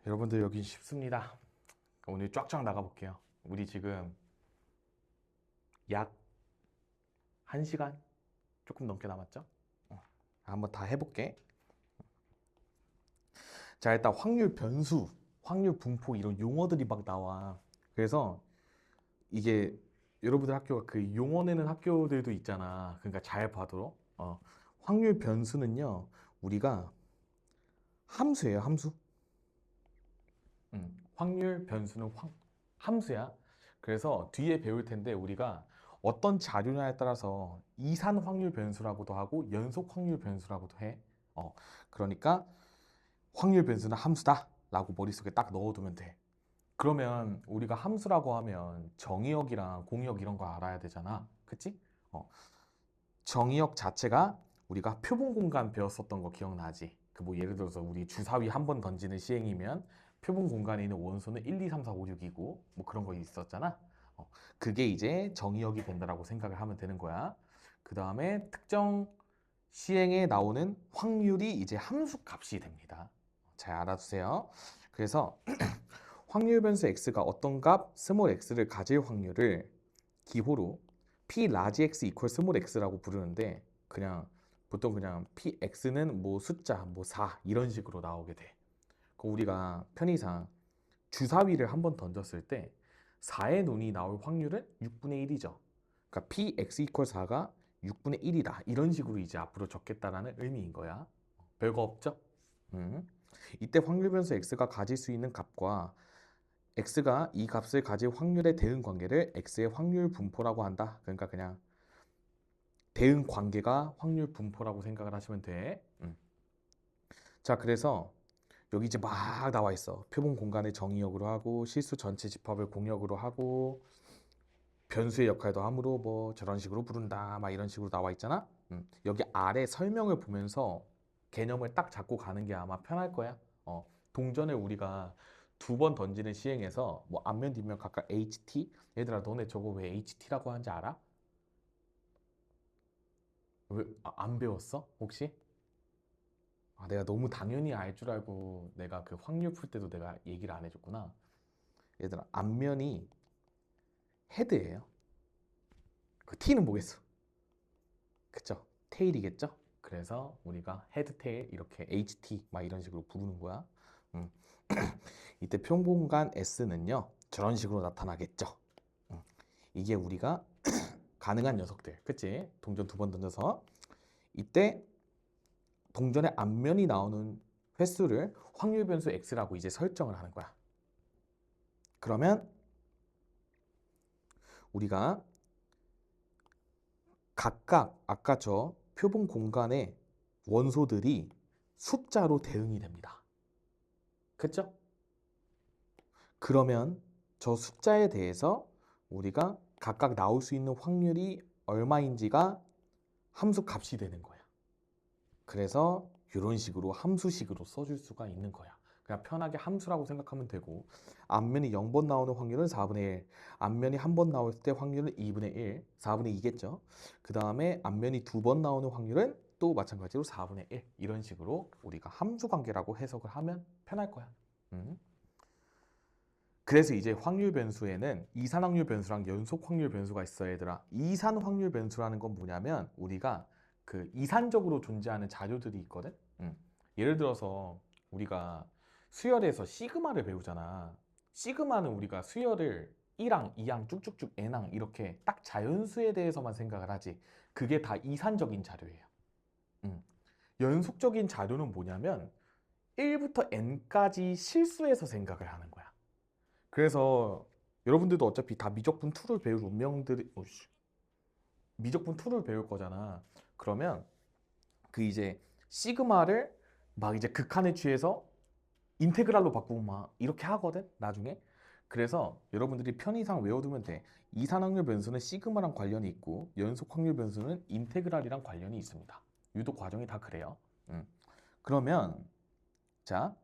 여러분들 여긴 쉽습니다. 오늘 쫙쫙 나가볼게요. 우리 지금 약 1시간 조금 넘게 남았죠? 한번 다 해볼게. 자, 일단 확률 변수, 확률 분포 이런 용어들이 막 나와. 그래서 이게 여러분들 학교가 그 용어 내는 학교들도 있잖아. 그러니까 잘 봐도록. 확률 변수는요, 우리가 함수예요, 함수. 확률 변수는 함수야. 그래서 뒤에 배울 텐데 우리가 어떤 자료냐에 따라서 이산 확률 변수라고도 하고 연속 확률 변수라고도 해. 그러니까 확률 변수는 함수다 라고 머릿속에 딱 넣어두면 돼. 그러면 우리가 함수라고 하면 정의역이랑 공역 이런 거 알아야 되잖아. 그치? 정의역 자체가 우리가 표본 공간 배웠었던 거 기억나지? 그 뭐 예를 들어서 우리 주사위 한 번 던지는 시행이면 표본 공간에 있는 원소는 1, 2, 3, 4, 5, 6이고 뭐 그런 거 있었잖아. 그게 이제 정의역이 된다라고 생각을 하면 되는 거야. 그 다음에 특정 시행에 나오는 확률이 이제 함수 값이 됩니다. 잘 알아두세요. 그래서 확률 변수 x가 어떤 값 스몰 x를 가질 확률을 기호로 p 라지 x 이퀄 스몰 x라고 부르는데 그냥 보통 그냥 px는 뭐 숫자 뭐 4 이런 식으로 나오게 돼. 그 우리가 편의상 주사위를 한번 던졌을 때 4의 눈이 나올 확률은 6분의 1이죠. 그러니까 px 이퀄 4가 6분의 1이다. 이런 식으로 이제 앞으로 적겠다라는 의미인 거야. 별거 없죠? 이때 확률 변수 x가 가질 수 있는 값과 x가 이 값을 가질 확률의 대응 관계를 x의 확률 분포라고 한다. 그러니까 그냥 대응 관계가 확률 분포라고 생각을 하시면 돼. 자, 그래서 여기 이제 막 나와 있어. 표본 공간을 정의역으로 하고 실수 전체 집합을 공역으로 하고 변수의 역할도 함으로 뭐 저런 식으로 부른다. 막 이런 식으로 나와 있잖아. 여기 아래 설명을 보면서 개념을 딱 잡고 가는 게 아마 편할 거야. 동전을 우리가 두 번 던지는 시행에서 뭐 앞면 뒷면 각각 HT? 얘들아 너네 저거 왜 HT라고 하는지 알아? 왜 안 배웠어? 혹시? 내가 너무 당연히 알 줄 알고 내가 그 확률 풀 때도 내가 얘기를 안 해줬구나. 얘들아, 앞면이 헤드예요. 그 T는 뭐겠어? 그쵸? 테일이겠죠? 그래서 우리가 헤드, 테일 이렇게 HT 막 이런 식으로 부르는 거야. 음. 이때 평공간 S는요 저런 식으로 나타나겠죠. 음. 이게 우리가 가능한 녀석들, 그치? 동전 두 번 던져서 이때 동전의 앞면이 나오는 횟수를 확률 변수 X라고 이제 설정을 하는 거야. 그러면 우리가 각각 아까 저 표본 공간의 원소들이 숫자로 대응이 됩니다. 그쵸? 그러면 저 숫자에 대해서 우리가 각각 나올 수 있는 확률이 얼마인지가 함수 값이 되는 거야. 그래서 이런 식으로 함수식으로 써줄 수가 있는 거야. 그냥 편하게 함수라고 생각하면 되고 앞면이 0번 나오는 확률은 4분의 1, 앞면이 한 번 나올 때 확률은 2분의 1, 4분의 2겠죠. 그 다음에 앞면이 두 번 나오는 확률은 또 마찬가지로 4분의 1 이런 식으로 우리가 함수 관계라고 해석을 하면 편할 거야. 음. 그래서 이제 확률 변수에는 이산 확률 변수랑 연속 확률 변수가 있어 얘들아. 이산 확률 변수라는 건 뭐냐면 우리가 그 이산적으로 존재하는 자료들이 있거든. 예를 들어서 우리가 수열에서 시그마를 배우잖아. 시그마는 우리가 수열을 1항, 2항 쭉쭉쭉 n항 이렇게 딱 자연수에 대해서만 생각을 하지. 그게 다 이산적인 자료예요. 음. 연속적인 자료는 뭐냐면 1부터 n까지 실수해서 생각을 하는 거야. 그래서 여러분들도 어차피 다 미적분 2를 배울 운명들이 미적분 2를 배울 거잖아. 그러면 그 이제 시그마를 막 이제 극한에 취해서 인테그랄로 바꾸고 막 이렇게 하거든 나중에. 그래서 여러분들이 편의상 외워두면 돼. 이산확률 변수는 시그마랑 관련이 있고 연속 확률 변수는 인테그랄이랑 관련이 있습니다. 유도 과정이 다 그래요. 그러면 자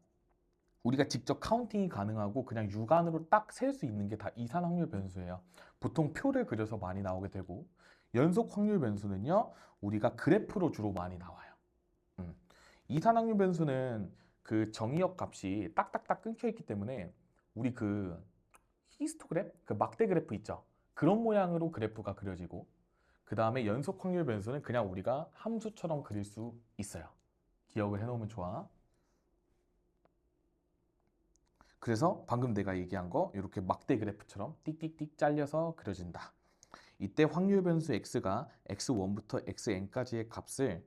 우리가 직접 카운팅이 가능하고 그냥 육안으로 딱 셀 수 있는 게 다 이산 확률 변수예요. 보통 표를 그려서 많이 나오게 되고 연속 확률 변수는요 우리가 그래프로 주로 많이 나와요. 이산 확률 변수는 그 정의역 값이 딱딱딱 끊겨 있기 때문에 우리 그 히스토그램? 그 막대 그래프 있죠? 그런 모양으로 그래프가 그려지고 그 다음에 연속 확률 변수는 그냥 우리가 함수처럼 그릴 수 있어요. 기억을 해놓으면 좋아. 그래서 방금 내가 얘기한 거 이렇게 막대 그래프처럼 띡띡띡 잘려서 그려진다. 이때 확률 변수 x가 x1부터 xn까지의 값을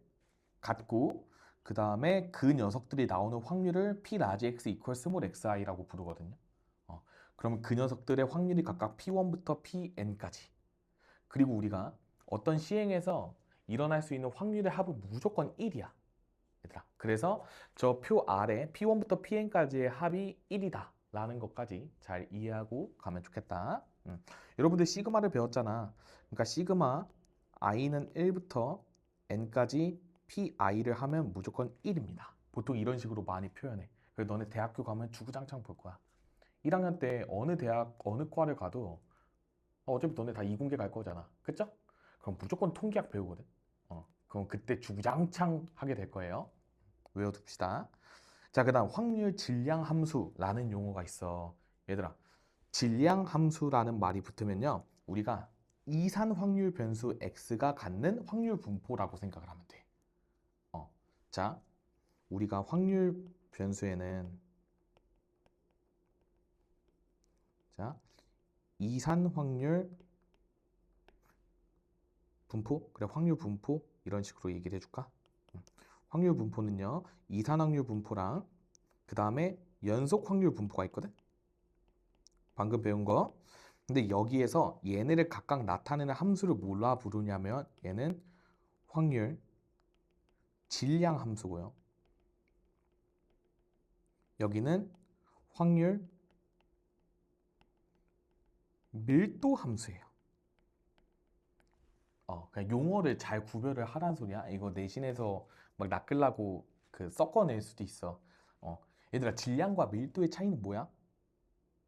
갖고 그 다음에 그 녀석들이 나오는 확률을 p 라지 x 이퀄 스몰 xi라고 부르거든요. 그러면 그 녀석들의 확률이 각각 p1부터 pn까지. 그리고 우리가 어떤 시행에서 일어날 수 있는 확률의 합은 무조건 1이야. 얘들아. 그래서 저 표 아래 p1부터 pn까지의 합이 1이다. 라는 것까지 잘 이해하고 가면 좋겠다. 여러분들 시그마를 배웠잖아. 그러니까 시그마 i는 1부터 n까지 pi를 하면 무조건 1입니다. 보통 이런 식으로 많이 표현해. 그래서 너네 대학교 가면 주구장창 볼 거야. 1학년 때 어느 대학, 어느 과를 가도 어차피 너네 다 이공계 갈 거잖아. 그쵸? 그럼 무조건 통계학 배우거든. 그럼 그때 주구장창 하게 될 거예요. 외워둡시다. 자, 그 다음 확률 질량 함수라는 용어가 있어. 얘들아, 질량 함수라는 말이 붙으면요. 우리가 이산 확률 변수 x가 갖는 확률 분포라고 생각을 하면 돼. 자, 우리가 확률 변수에는 자, 이산 확률 분포? 그래, 확률 분포 이런 식으로 얘기를 해줄까? 확률 분포는요. 이산 확률 분포랑 그 다음에 연속 확률 분포가 있거든. 방금 배운 거. 근데 여기에서 얘네를 각각 나타내는 함수를 뭐라 부르냐면 얘는 확률 질량 함수고요. 여기는 확률 밀도 함수예요. 그냥 용어를 잘 구별을 하란 소리야. 이거 내신에서 막 낚으려고 그 섞어낼 수도 있어. 어, 얘들아 질량과 밀도의 차이는 뭐야?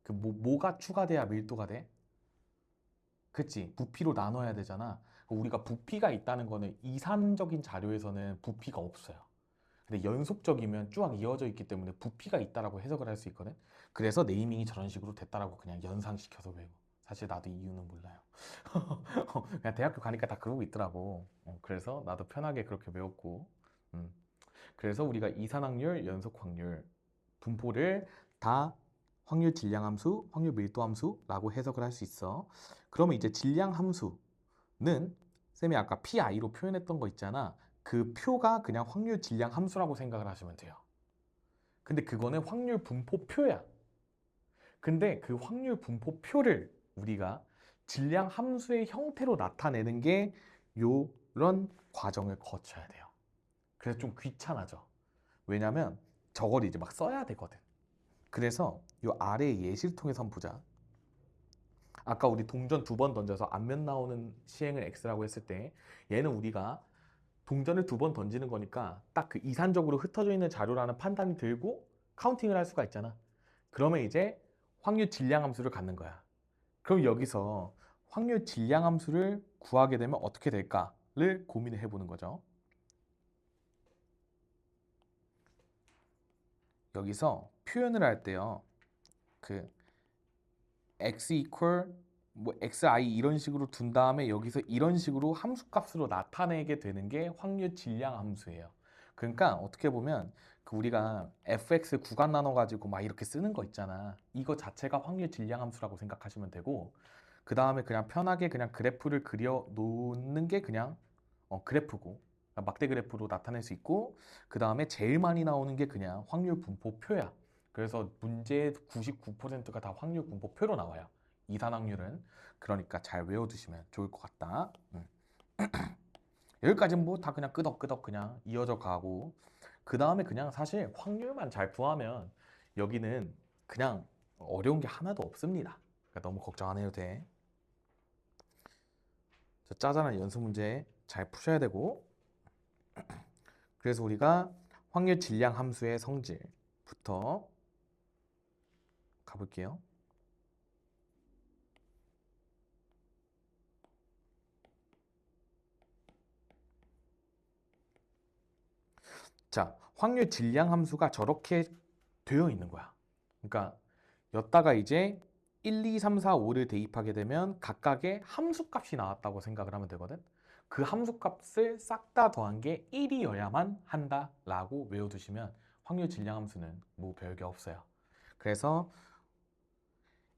그 뭐가 추가돼야 밀도가 돼? 그치? 부피로 나눠야 되잖아. 우리가 부피가 있다는 거는 이산적인 자료에서는 부피가 없어요. 근데 연속적이면 쭉 이어져 있기 때문에 부피가 있다라고 해석을 할 수 있거든. 그래서 네이밍이 저런 식으로 됐다라고 그냥 연상시켜서 외워. 사실 나도 이유는 몰라요. 그냥 대학교 가니까 다 그러고 있더라고. 그래서 나도 편하게 그렇게 외웠고. 음. 그래서 우리가 이산확률, 연속확률 분포를 다 확률 질량함수, 확률 밀도함수라고 해석을 할 수 있어. 그러면 이제 질량함수는 쌤이 아까 PI로 표현했던 거 있잖아. 그 표가 그냥 확률 질량함수라고 생각을 하시면 돼요. 근데 그거는 확률 분포표야. 근데 그 확률 분포표를 우리가 질량함수의 형태로 나타내는 게 요런 과정을 거쳐야 돼요. 그래서 좀 귀찮아져. 왜냐면 저걸 이제 막 써야 되거든. 그래서 요 아래 예시를 통해서 한번 보자. 아까 우리 동전 2번 던져서 앞면 나오는 시행을 x라고 했을 때 얘는 우리가 동전을 2번 던지는 거니까 딱 그 이산적으로 흩어져 있는 자료라는 판단이 들고 카운팅을 할 수가 있잖아. 그러면 이제 확률 질량 함수를 갖는 거야. 그럼 여기서 확률 질량 함수를 구하게 되면 어떻게 될까를 고민을 해보는 거죠. 여기서 표현을 할 때요. 그 x equal 뭐 xi 이런 식으로 둔 다음에 여기서 이런 식으로 함수값으로 나타내게 되는 게 확률 질량 함수예요. 그러니까 어떻게 보면 그 우리가 fx 구간 나눠 가지고 막 이렇게 쓰는 거 있잖아. 이거 자체가 확률 질량 함수라고 생각하시면 되고 그 다음에 그냥 편하게 그냥 그래프를 그려 놓는 게 그냥 그래프고 막대 그래프로 나타낼 수 있고 그 다음에 제일 많이 나오는 게 그냥 확률 분포표야. 그래서 문제의 99%가 다 확률 분포표로 나와요. 이산확률은. 그러니까 잘 외워두시면 좋을 것 같다. 여기까지는 뭐 다 그냥 끄덕끄덕 그냥 이어져 가고 그 다음에 그냥 사실 확률만 잘 구하면 여기는 그냥 어려운 게 하나도 없습니다. 그러니까 너무 걱정 안 해도 돼. 짜잘한 연습 문제 잘 푸셔야 되고 그래서 우리가 확률 질량 함수의 성질부터 가볼게요. 자, 확률 질량 함수가 저렇게 되어 있는 거야. 그러니까 여기다가 이제 1, 2, 3, 4, 5를 대입하게 되면 각각의 함수값이 나왔다고 생각을 하면 되거든. 그 함수값을 싹 다 더한 게 1이어야만 한다라고 외워두시면 확률 질량 함수는 뭐 별게 없어요. 그래서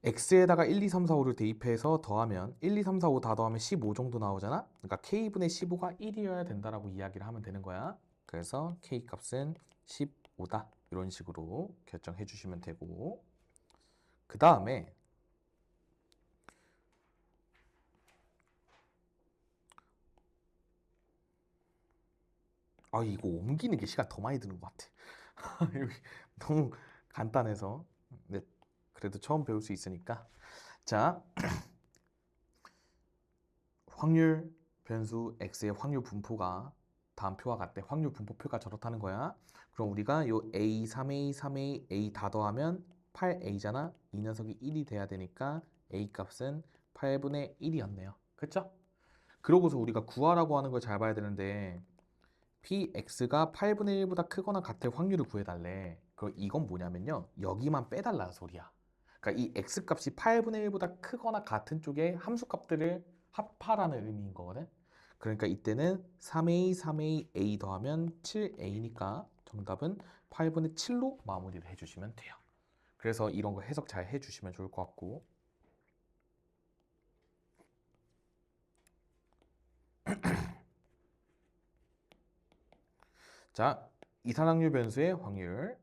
x에다가 1, 2, 3, 4, 5를 대입해서 더하면 1, 2, 3, 4, 5 다 더하면 15 정도 나오잖아. 그러니까 k분의 15가 1이어야 된다라고 이야기를 하면 되는 거야. 그래서 k 값은 15다. 이런 식으로 결정해 주시면 되고, 그 다음에 이거 옮기는 게 시간 더 많이 드는 것 같아. 여기 너무 간단해서. 네, 그래도 처음 배울 수 있으니까. 자, 확률 변수 x의 확률 분포가 다음 표와 같대. 확률 분포표가 저렇다는 거야. 그럼 우리가 요 a, 3a, 3a, a 다 더하면 8a잖아. 이 녀석이 1이 돼야 되니까 a 값은 8분의 1이었네요. 그쵸? 그러고서 우리가 구하라고 하는 걸 잘 봐야 되는데 px가 8분의 1보다 크거나 같을 확률을 구해달래. 그럼 이건 뭐냐면요. 여기만 빼달라는 소리야. 그러니까 이 x값이 8분의 1보다 크거나 같은 쪽에 함수값들을 합하라는 의미인 거거든. 그러니까 이때는 3a, 3a, a 더하면 7a니까 정답은 8분의 7로 마무리를 해주시면 돼요. 그래서 이런 거 해석 잘 해주시면 좋을 것 같고. 자, 이산확률 변수의 확률.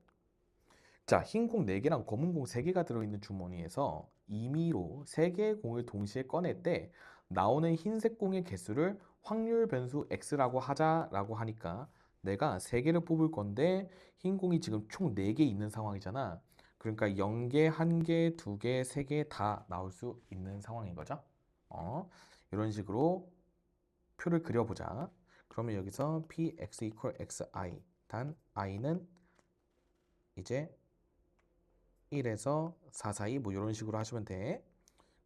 자, 흰 공 4개랑 검은 공 3개가 들어있는 주머니에서 임의로 3개의 공을 동시에 꺼낼 때 나오는 흰색 공의 개수를 확률 변수 x라고 하자라고 하니까 내가 3개를 뽑을 건데 흰 공이 지금 총 4개 있는 상황이잖아. 그러니까 0개, 1개, 2개, 3개 다 나올 수 있는 상황인 거죠. 이런 식으로 표를 그려보자. 그러면 여기서 px equal xi 단 i는 이제 1에서 4 사이 뭐 이런 식으로 하시면 돼.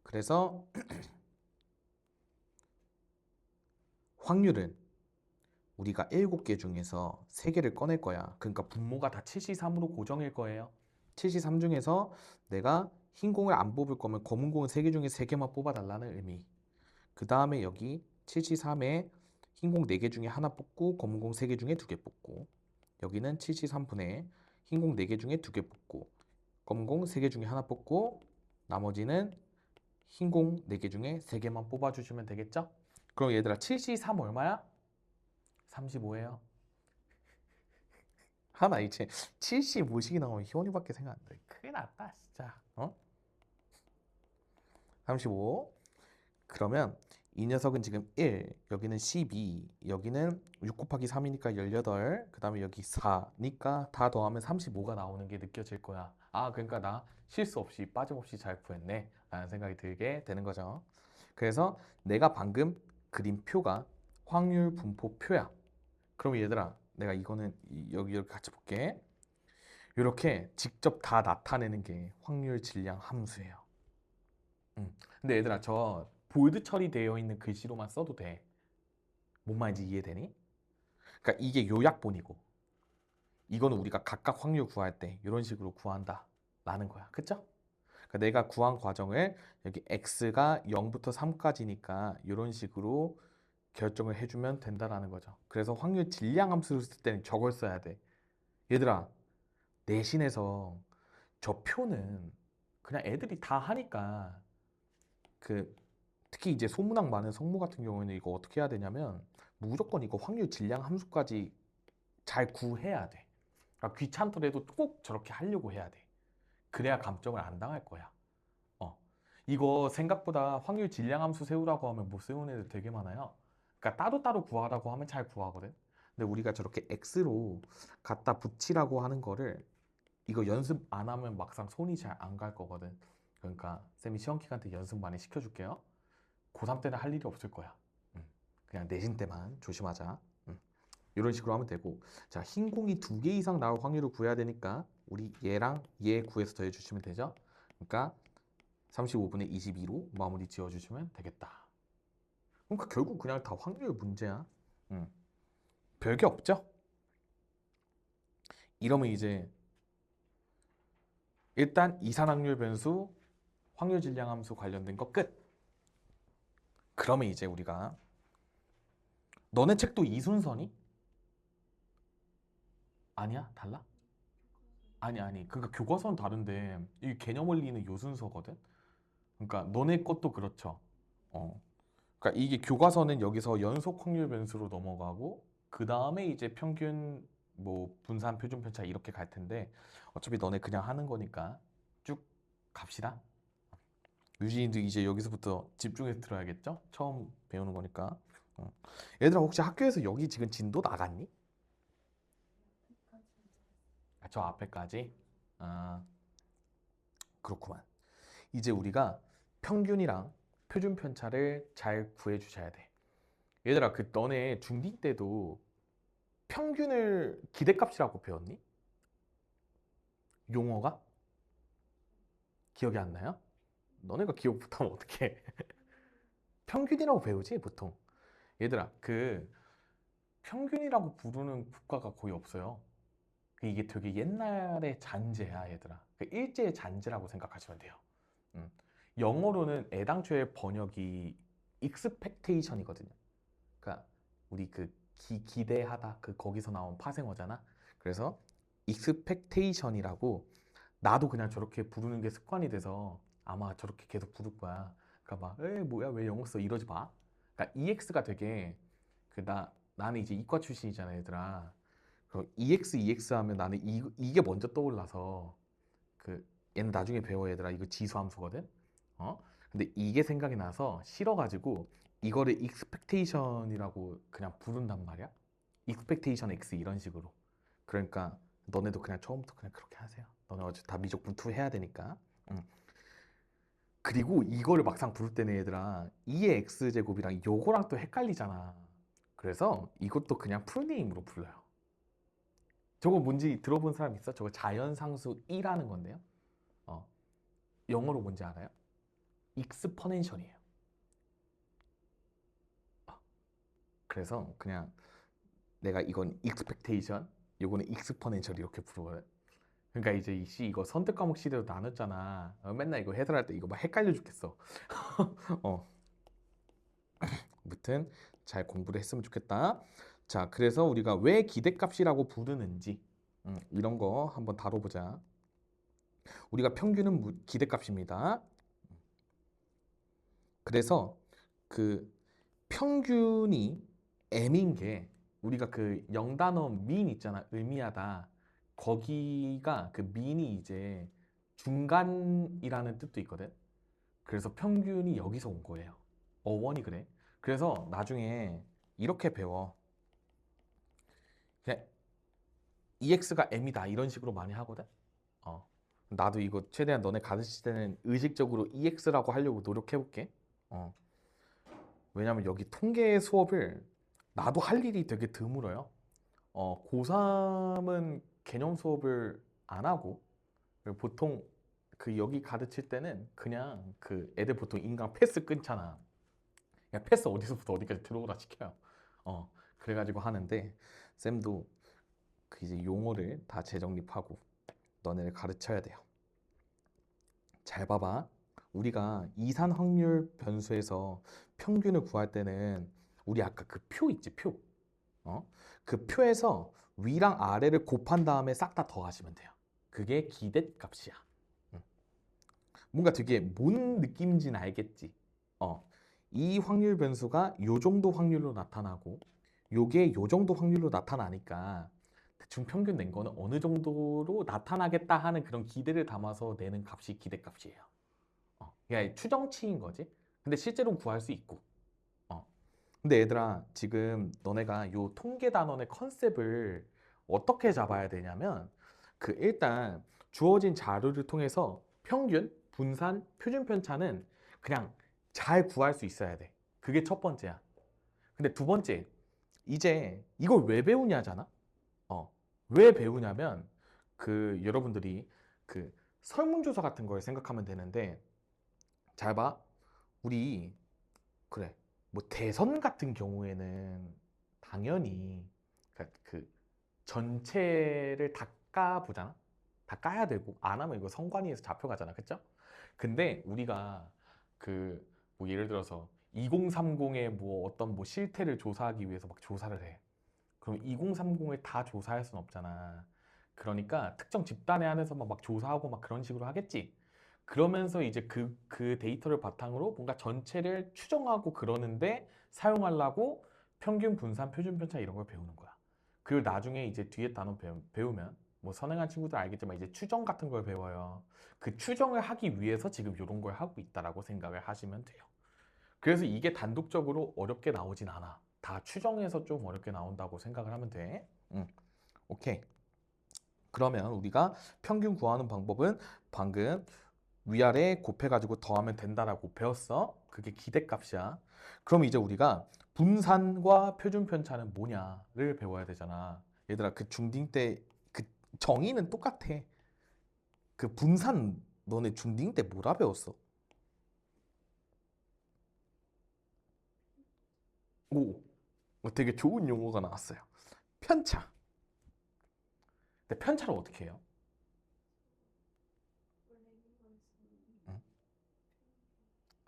그래서 확률은 우리가 7개 중에서 3개를 꺼낼 거야. 그러니까 분모가 다 7시3으로 고정일 거예요. 7시3 중에서 내가 흰 공을 안 뽑을 거면 검은 공은 3개 중에 3개만 뽑아달라는 의미. 그 다음에 여기 7시3에 흰 공 4개 중에 하나 뽑고 검은 공 3개 중에 2개 뽑고 여기는 7시3분에 흰 공 4개 중에 2개 뽑고 검은 공 3개 중에 하나 뽑고 나머지는 흰 공 4개 중에 3개만 뽑아주시면 되겠죠? 그럼 얘들아 7C3 얼마야? 35예요. 하나 이제 7C 모시기 나오면 희원이밖에 생각 안 돼. 큰일 났다 진짜. 35. 그러면 이 녀석은 지금 1, 여기는 12, 여기는 6 곱하기 3이니까 18, 그 다음에 여기 4니까 다 더하면 35가 나오는 게 느껴질 거야. 그러니까 나 실수 없이 빠짐없이 잘 구했네 라는 생각이 들게 되는 거죠. 그래서 내가 방금 그린 표가 확률 분포 표야. 그럼 얘들아, 내가 이거는 여기 이렇게 같이 볼게. 이렇게 직접 다 나타내는 게 확률 질량 함수예요. 근데 얘들아, 저 볼드 처리되어 있는 글씨로만 써도 돼. 뭔 말인지 이해되니? 그러니까 이게 요약본이고 이거는 우리가 각각 확률 구할 때 이런 식으로 구한다 라는 거야. 그쵸? 그러니까 내가 구한 과정을 여기 x가 0부터 3까지니까 이런 식으로 결정을 해주면 된다라는 거죠. 그래서 확률 질량 함수를 쓸 때는 저걸 써야 돼. 얘들아, 내신에서 저 표는 그냥 애들이 다 하니까 그 특히 이제 소문학 많은 성무 같은 경우에는 이거 어떻게 해야 되냐면 무조건 이거 확률 질량 함수까지 잘 구해야 돼. 그러니까 귀찮더라도 꼭 저렇게 하려고 해야 돼. 그래야 감점을 안 당할 거야. 어. 이거 생각보다 확률 질량 함수 세우라고 하면 못 세우는 애들 되게 많아요. 그러니까 따로따로 구하라고 하면 잘 구하거든. 근데 우리가 저렇게 X로 갖다 붙이라고 하는 거를 이거 연습 안 하면 막상 손이 잘 안 갈 거거든. 그러니까 쌤이 시험 기간 때 연습 많이 시켜줄게요. 고3 때는 할 일이 없을 거야. 그냥 내신 때만 조심하자. 이런 식으로 하면 되고, 자, 흰 공이 2개 이상 나올 확률을 구해야 되니까 우리 얘랑 얘 구해서 더해주시면 되죠. 그러니까 35분의 22로 마무리 지어주시면 되겠다. 그러니까 결국 그냥 다 확률 문제야. 별게 없죠? 이러면 이제 일단 이산확률 변수, 확률 질량 함수 관련된 거 끝. 그러면 이제 우리가 너네 책도 이순서니? 아니야? 달라? 아니. 그러니까 교과서는 다른데 이 개념 원리는 요 순서거든. 그러니까 너네 것도 그렇죠. 어. 그러니까 이게 교과서는 여기서 연속 확률 변수로 넘어가고 그 다음에 이제 평균 뭐 분산 표준 편차 이렇게 갈 텐데 어차피 너네 그냥 하는 거니까 쭉 갑시다. 유진이도 이제 여기서부터 집중해서 들어야겠죠? 처음 배우는 거니까. 어. 얘들아 혹시 학교에서 여기 지금 진도 나갔니? 아, 저 앞에까지? 아, 그렇구만. 이제 우리가 평균이랑 표준 편차를 잘 구해 주셔야 돼. 얘들아 그 너네 중2 때도 평균을 기대값이라고 배웠니? 용어가? 기억이 안 나요? 너네가 기억 못하면 어떡해. 평균이라고 배우지 보통. 얘들아 그 평균이라고 부르는 국가가 거의 없어요. 이게 되게 옛날의 잔재야 얘들아. 그 일제의 잔재라고 생각하시면 돼요. 음. 영어로는 애당초에 번역이 expectation이거든요. 그러니까 우리 그 기대하다 그 거기서 나온 파생어잖아. 그래서 expectation이라고 나도 그냥 저렇게 부르는 게 습관이 돼서 아마 저렇게 계속 부를 거야. 그러니까 막, 에 뭐야 왜 영어 써 이러지 마. 그러니까 EX가 되게 나는 이제 이과 출신이잖아 얘들아. 그 EX 하면 나는 이게 먼저 떠올라서 그 얘는 나중에 배워 얘들아. 이거 지수함수거든. 어? 근데 이게 생각이 나서 싫어가지고 이거를 expectation이라고 그냥 부른단 말이야. expectation X 이런 식으로. 그러니까 너네도 그냥 처음부터 그냥 그렇게 하세요. 너네 어차피 다 미적 분투 해야 되니까. 응. 그리고 이거를 막상 부를 때는 얘들아 2의 x제곱이랑 요거랑 또 헷갈리잖아. 그래서 이것도 그냥 풀네임으로 불러요. 저거 뭔지 들어본 사람 있어? 저거 자연상수 1라는 건데요. 어, 영어로 뭔지 알아요? 익스퍼넨셜이에요. 그래서 그냥 내가 이건 익스펙테이션, 요거는 익스퍼넨셜 이렇게 부르거든. 그러니까 이제 이씨 이거 선택 과목 시대로 나눴잖아. 맨날 이거 해설할 때 이거 막 헷갈려 죽겠어. 어, 아무튼 잘 공부를 했으면 좋겠다. 자, 그래서 우리가 왜 기대값이라고 부르는지 이런 거 한번 다뤄보자. 우리가 평균은 기대값입니다. 그래서 그 평균이 M인 게 우리가 그 영단어 mean 있잖아. 의미하다. 거기가 그 mean이 이제 중간이라는 뜻도 있거든. 그래서 평균이 여기서 온 거예요. 어원이 그래. 그래서 나중에 이렇게 배워. 그냥 EX가 M이다 이런 식으로 많이 하거든. 어. 나도 이거 최대한 너네 가르칠 때는 의식적으로 EX라고 하려고 노력해 볼게. 어. 왜냐면 여기 통계 수업을 나도 할 일이 되게 드물어요. 고3은 개념 수업을 안 하고 보통 그 여기 가르칠 때는 그냥 그 애들 보통 인강 패스 끊잖아. 그냥 패스 어디서부터 어디까지 들어오라 시켜요. 그래가지고 하는데 쌤도 그 이제 용어를 다 재정립하고 너네를 가르쳐야 돼요. 잘 봐봐. 우리가 이산 확률 변수에서 평균을 구할 때는 우리 아까 그 표 있지, 표. 그 표에서 위랑 아래를 곱한 다음에 싹 다 더하시면 돼요. 그게 기대값이야. 음. 뭔가 되게 뭔 느낌인지는 알겠지. 어, 이 확률 변수가 요 정도 확률로 나타나고 요게 요 정도 확률로 나타나니까 대충 평균 낸 거는 어느 정도로 나타나겠다 하는 그런 기대를 담아서 내는 값이 기대값이에요. 그냥 추정치인 거지. 근데 실제로 구할 수 있고. 어. 근데 얘들아, 지금 너네가 요 통계 단원의 컨셉을 어떻게 잡아야 되냐면, 그 일단 주어진 자료를 통해서 평균, 분산, 표준 편차는 그냥 잘 구할 수 있어야 돼. 그게 첫 번째야. 근데 두 번째, 이제 이걸 왜 배우냐잖아? 왜 배우냐면, 그 여러분들이 그 설문조사 같은 걸 생각하면 되는데, 잘 봐. 우리 그래. 뭐 대선 같은 경우에는 당연히 그 전체를 다 까보잖아. 다 까야 되고 안 하면 이거 선관위에서 잡혀가잖아. 그쵸? 근데 우리가 그 뭐 예를 들어서 2030의 뭐 어떤 뭐 실태를 조사하기 위해서 막 조사를 해. 그럼 2030을 다 조사할 순 없잖아. 그러니까 특정 집단에 한해서만 막 조사하고 막 그런 식으로 하겠지. 그러면서 이제 그 데이터를 바탕으로 뭔가 전체를 추정하고 그러는데 사용하려고 평균, 분산, 표준 편차 이런 걸 배우는 거야. 그리고 나중에 이제 뒤에 단어 배우면 뭐 선행한 친구들 알겠지만 이제 추정 같은 걸 배워요. 그 추정을 하기 위해서 지금 이런 걸 하고 있다라고 생각을 하시면 돼요. 그래서 이게 단독적으로 어렵게 나오진 않아. 다 추정해서 좀 어렵게 나온다고 생각을 하면 돼. 오케이. 그러면 우리가 평균 구하는 방법은 방금 위아래 곱해가지고 더하면 된다라고 배웠어. 그게 기대값이야. 그럼 이제 우리가 분산과 표준 편차는 뭐냐를 배워야 되잖아. 얘들아, 그 중딩 때 그 정의는 똑같아. 그 분산 너네 중딩 때 뭐라 배웠어? 오, 되게 좋은 용어가 나왔어요. 편차. 근데 편차를 어떻게 해요? 응?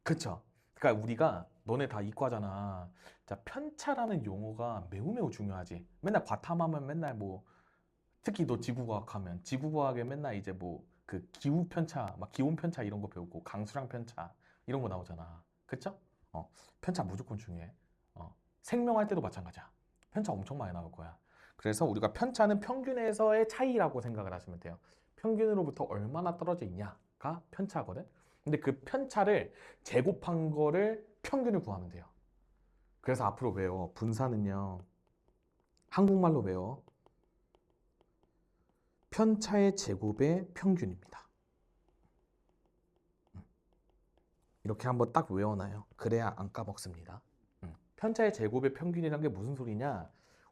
그쵸? 그러니까 우리가 너네 다 이과잖아. 자, 편차라는 용어가 매우 매우 중요하지. 맨날 과탐하면 맨날 뭐 특히 너 지구과학 하면 지구과학에 맨날 이제 뭐 그 기후 편차, 막 기온 편차 이런 거 배우고 강수량 편차 이런 거 나오잖아. 그쵸? 편차 무조건 중요해. 생명할 때도 마찬가지야. 편차 엄청 많이 나올 거야. 그래서 우리가 편차는 평균에서의 차이라고 생각을 하시면 돼요. 평균으로부터 얼마나 떨어져 있냐가 편차거든. 근데 그 편차를 제곱한 거를 평균을 구하면 돼요. 그래서 앞으로 외워. 분사는요. 한국말로 외워. 편차의 제곱의 평균입니다. 이렇게 한번 딱 외워놔요. 그래야 안 까먹습니다. 편차의 제곱의 평균이란 게 무슨 소리냐?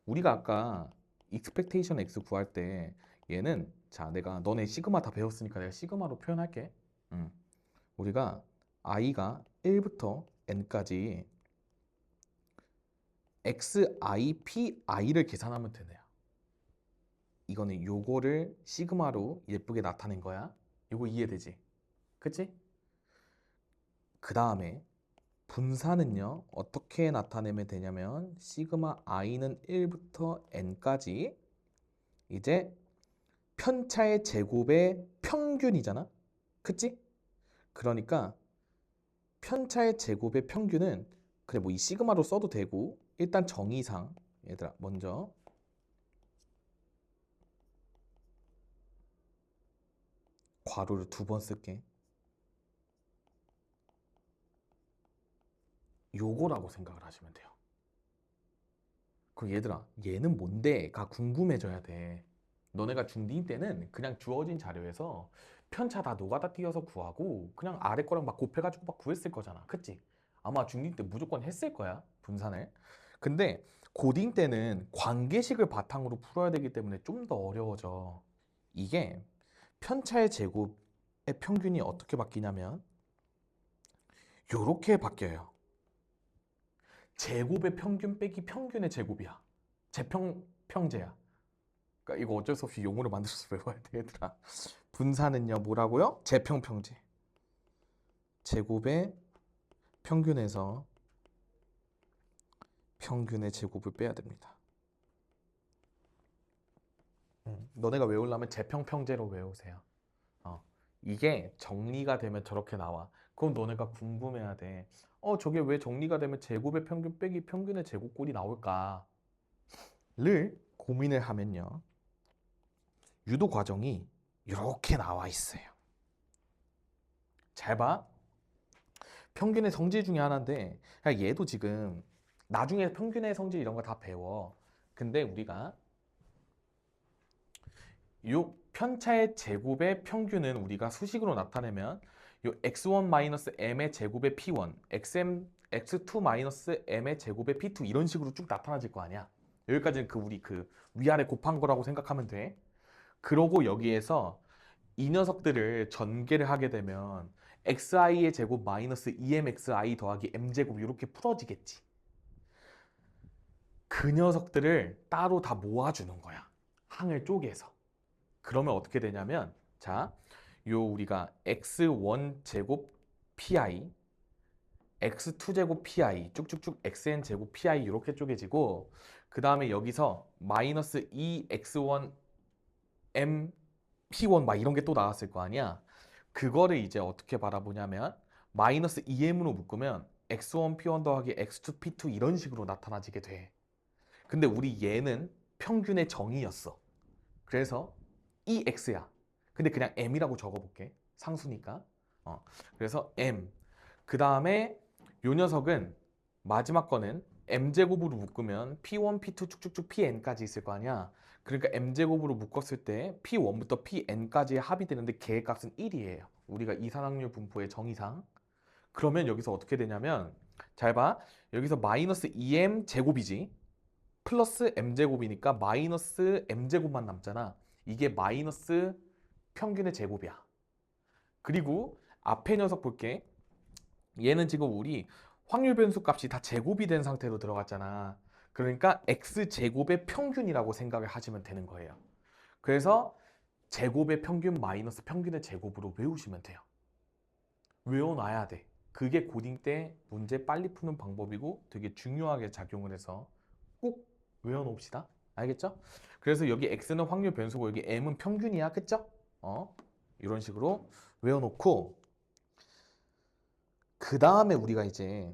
우리가 아까 expectation x 구할 때 얘는 자 내가 너네 시그마 다 배웠으니까 내가 시그마로 표현할게. 우리가 i가 1부터 n까지 xipi를 계산하면 되네요. 이거는 요거를 시그마로 예쁘게 나타낸 거야. 요거 이해되지? 그치? 그 다음에 분사는요, 어떻게 나타내면 되냐면, 시그마 i는 1부터 n까지 이제 편차의 제곱의 평균이잖아? 그치? 그러니까 편차의 제곱의 평균은 그래 뭐 이 시그마로 써도 되고 일단 정의상 얘들아 먼저 괄호를 2번 쓸게. 요거라고 생각을 하시면 돼요. 그럼 얘들아, 얘는 뭔데?가 궁금해져야 돼. 너네가 중딩 때는 그냥 주어진 자료에서 편차 다 노가다 띄어서 구하고 그냥 아래 거랑 막 곱해가지고 막 구했을 거잖아. 그치? 아마 중딩 때 무조건 했을 거야. 분산을. 근데 고딩 때는 관계식을 바탕으로 풀어야 되기 때문에 좀 더 어려워져. 이게 편차의 제곱의 평균이 어떻게 바뀌냐면 요렇게 바뀌어요. 제곱의 평균 빼기 평균의 제곱이야. 제평제야. 그러니까 이거 어쩔 수 없이 용어를 만들어서 외워야 돼, 얘들아. 분사는요, 뭐라고요? 제평평제. 제곱의 평균에서 평균의 제곱을 빼야 됩니다. 너네가 외우려면 제평평제로 외우세요. 이게 정리가 되면 저렇게 나와. 그럼 너네가 궁금해야 돼. 저게 왜 정리가 되면 제곱의 평균 빼기 평균의 제곱꼴이 나올까? 를 고민을 하면요. 유도 과정이 이렇게 나와 있어요. 잘 봐. 평균의 성질 중에 하나인데 얘도 지금 나중에 평균의 성질 이런 거 다 배워. 근데 우리가 요 편차의 제곱의 평균은 우리가 수식으로 나타내면 요 x1-m의 제곱의 p1, x2-m의 제곱의 p2 이런 식으로 쭉 나타나질 거 아니야. 여기까지는 우리 위아래 곱한 거라고 생각하면 돼. 그러고 여기에서 이 녀석들을 전개를 하게 되면 xi의 제곱 마이너스 2mxi 더하기 m제곱 이렇게 풀어지겠지. 그 녀석들을 따로 다 모아주는 거야. 항을 쪼개서. 그러면 어떻게 되냐면, 자, 요 우리가 x1 제곱 pi, x2 제곱 pi, 쭉쭉쭉 xn 제곱 pi 이렇게 쪼개지고, 그 다음에 여기서 마이너스 2x1 m p1 막 이런 게 또 나왔을 거 아니야. 그거를 이제 어떻게 바라보냐면 마이너스 2m으로 묶으면 x1 p1 더하기 x2 p2 이런 식으로 나타나지게 돼. 근데 우리 얘는 평균의 정의였어. 그래서 이 x야. 근데 그냥 m이라고 적어볼게. 상수니까. 그래서 m. 그 다음에 요 녀석은 마지막 거는 m제곱으로 묶으면 p1, p2 쭉쭉쭉 pn까지 있을 거 아니야. 그러니까 m제곱으로 묶었을 때 p1부터 pn까지의 합이 되는데 걔의 값은 1이에요. 우리가 이산확률 분포의 정의상. 그러면 여기서 어떻게 되냐면 잘 봐. 여기서 마이너스 2m 제곱이지. 플러스 m제곱이니까 마이너스 m제곱만 남잖아. 이게 마이너스 평균의 제곱이야. 그리고 앞에 녀석 볼게. 얘는 지금 우리 확률 변수 값이 다 제곱이 된 상태로 들어갔잖아. 그러니까 x제곱의 평균이라고 생각을 하시면 되는 거예요. 그래서 제곱의 평균 마이너스 평균의 제곱으로 외우시면 돼요. 외워놔야 돼. 그게 고딩 때 문제 빨리 푸는 방법이고 되게 중요하게 작용을 해서 꼭 외워놓읍시다. 알겠죠? 그래서 여기 x는 확률 변수고 여기 m은 평균이야. 그쵸? 이런 식으로 외워놓고 그 다음에 우리가 이제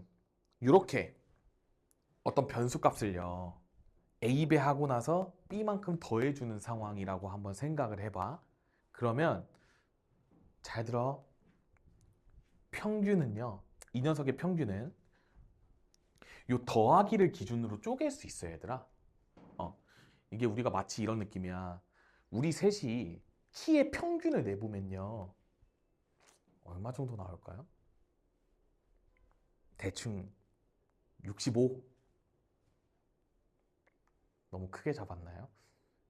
이렇게 어떤 변수 값을요 A 배하고 나서 B만큼 더해주는 상황이라고 한번 생각을 해봐. 그러면 잘 들어. 평균은요, 이 녀석의 평균은 요 더하기를 기준으로 쪼갤 수 있어요, 얘들아. 이게 우리가 마치 이런 느낌이야. 우리 셋이 키의 평균을 내보면요 얼마 정도 나올까요? 대충 65? 너무 크게 잡았나요?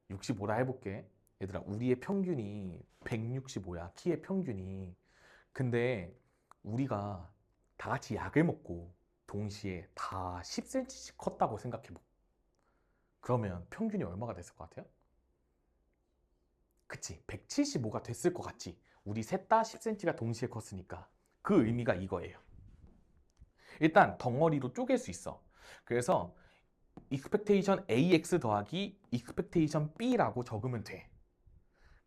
65라 해볼게. 얘들아, 우리의 평균이 165야. 키의 평균이. 근데 우리가 다 같이 약을 먹고 동시에 다 10cm씩 컸다고 생각해보. 그러면 평균이 얼마가 됐을 것 같아요? 그치, 175가 됐을 것 같지. 우리 셋 다 10cm가 동시에 컸으니까. 그 의미가 이거예요. 일단 덩어리로 쪼갤 수 있어. 그래서 expectation AX 더하기 expectation B라고 적으면 돼.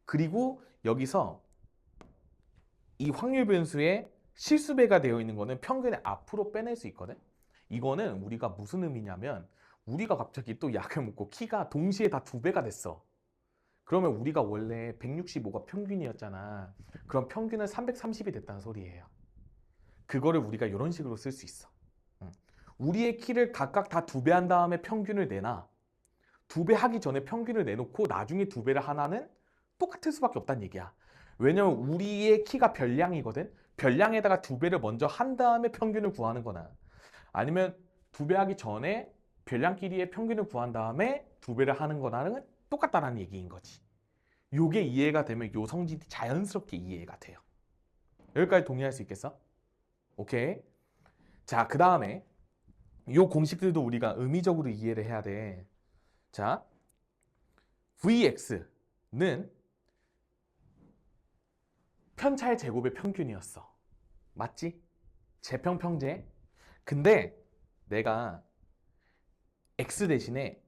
그리고 여기서 이 확률 변수에 실수배가 되어 있는 거는 평균의 앞으로 빼낼 수 있거든. 이거는 우리가 무슨 의미냐면 우리가 갑자기 또 약을 먹고 키가 동시에 다 2배가 됐어. 그러면 우리가 원래 165가 평균이었잖아. 그럼 평균은 330이 됐다는 소리예요. 그거를 우리가 이런 식으로 쓸 수 있어. 우리의 키를 각각 다 2배 한 다음에 평균을 내놔. 2배 하기 전에 평균을 내놓고 나중에 2배를 하나는 똑같을 수밖에 없다는 얘기야. 왜냐면 우리의 키가 별량이거든. 별량에다가 2배를 먼저 한 다음에 평균을 구하는 거나 아니면 2배 하기 전에 별량끼리의 평균을 구한 다음에 2배를 하는 거나는 똑같다는 얘기인 거지. 요게 이해가 되면 요 성질이 자연스럽게 이해가 돼요. 여기까지 동의할 수 있겠어? 오케이. 자, 그 다음에 요 공식들도 우리가 의미적으로 이해를 해야 돼. 자, Vx는 편차의 제곱의 평균이었어. 맞지? 재평평제. 근데 내가 x 대신에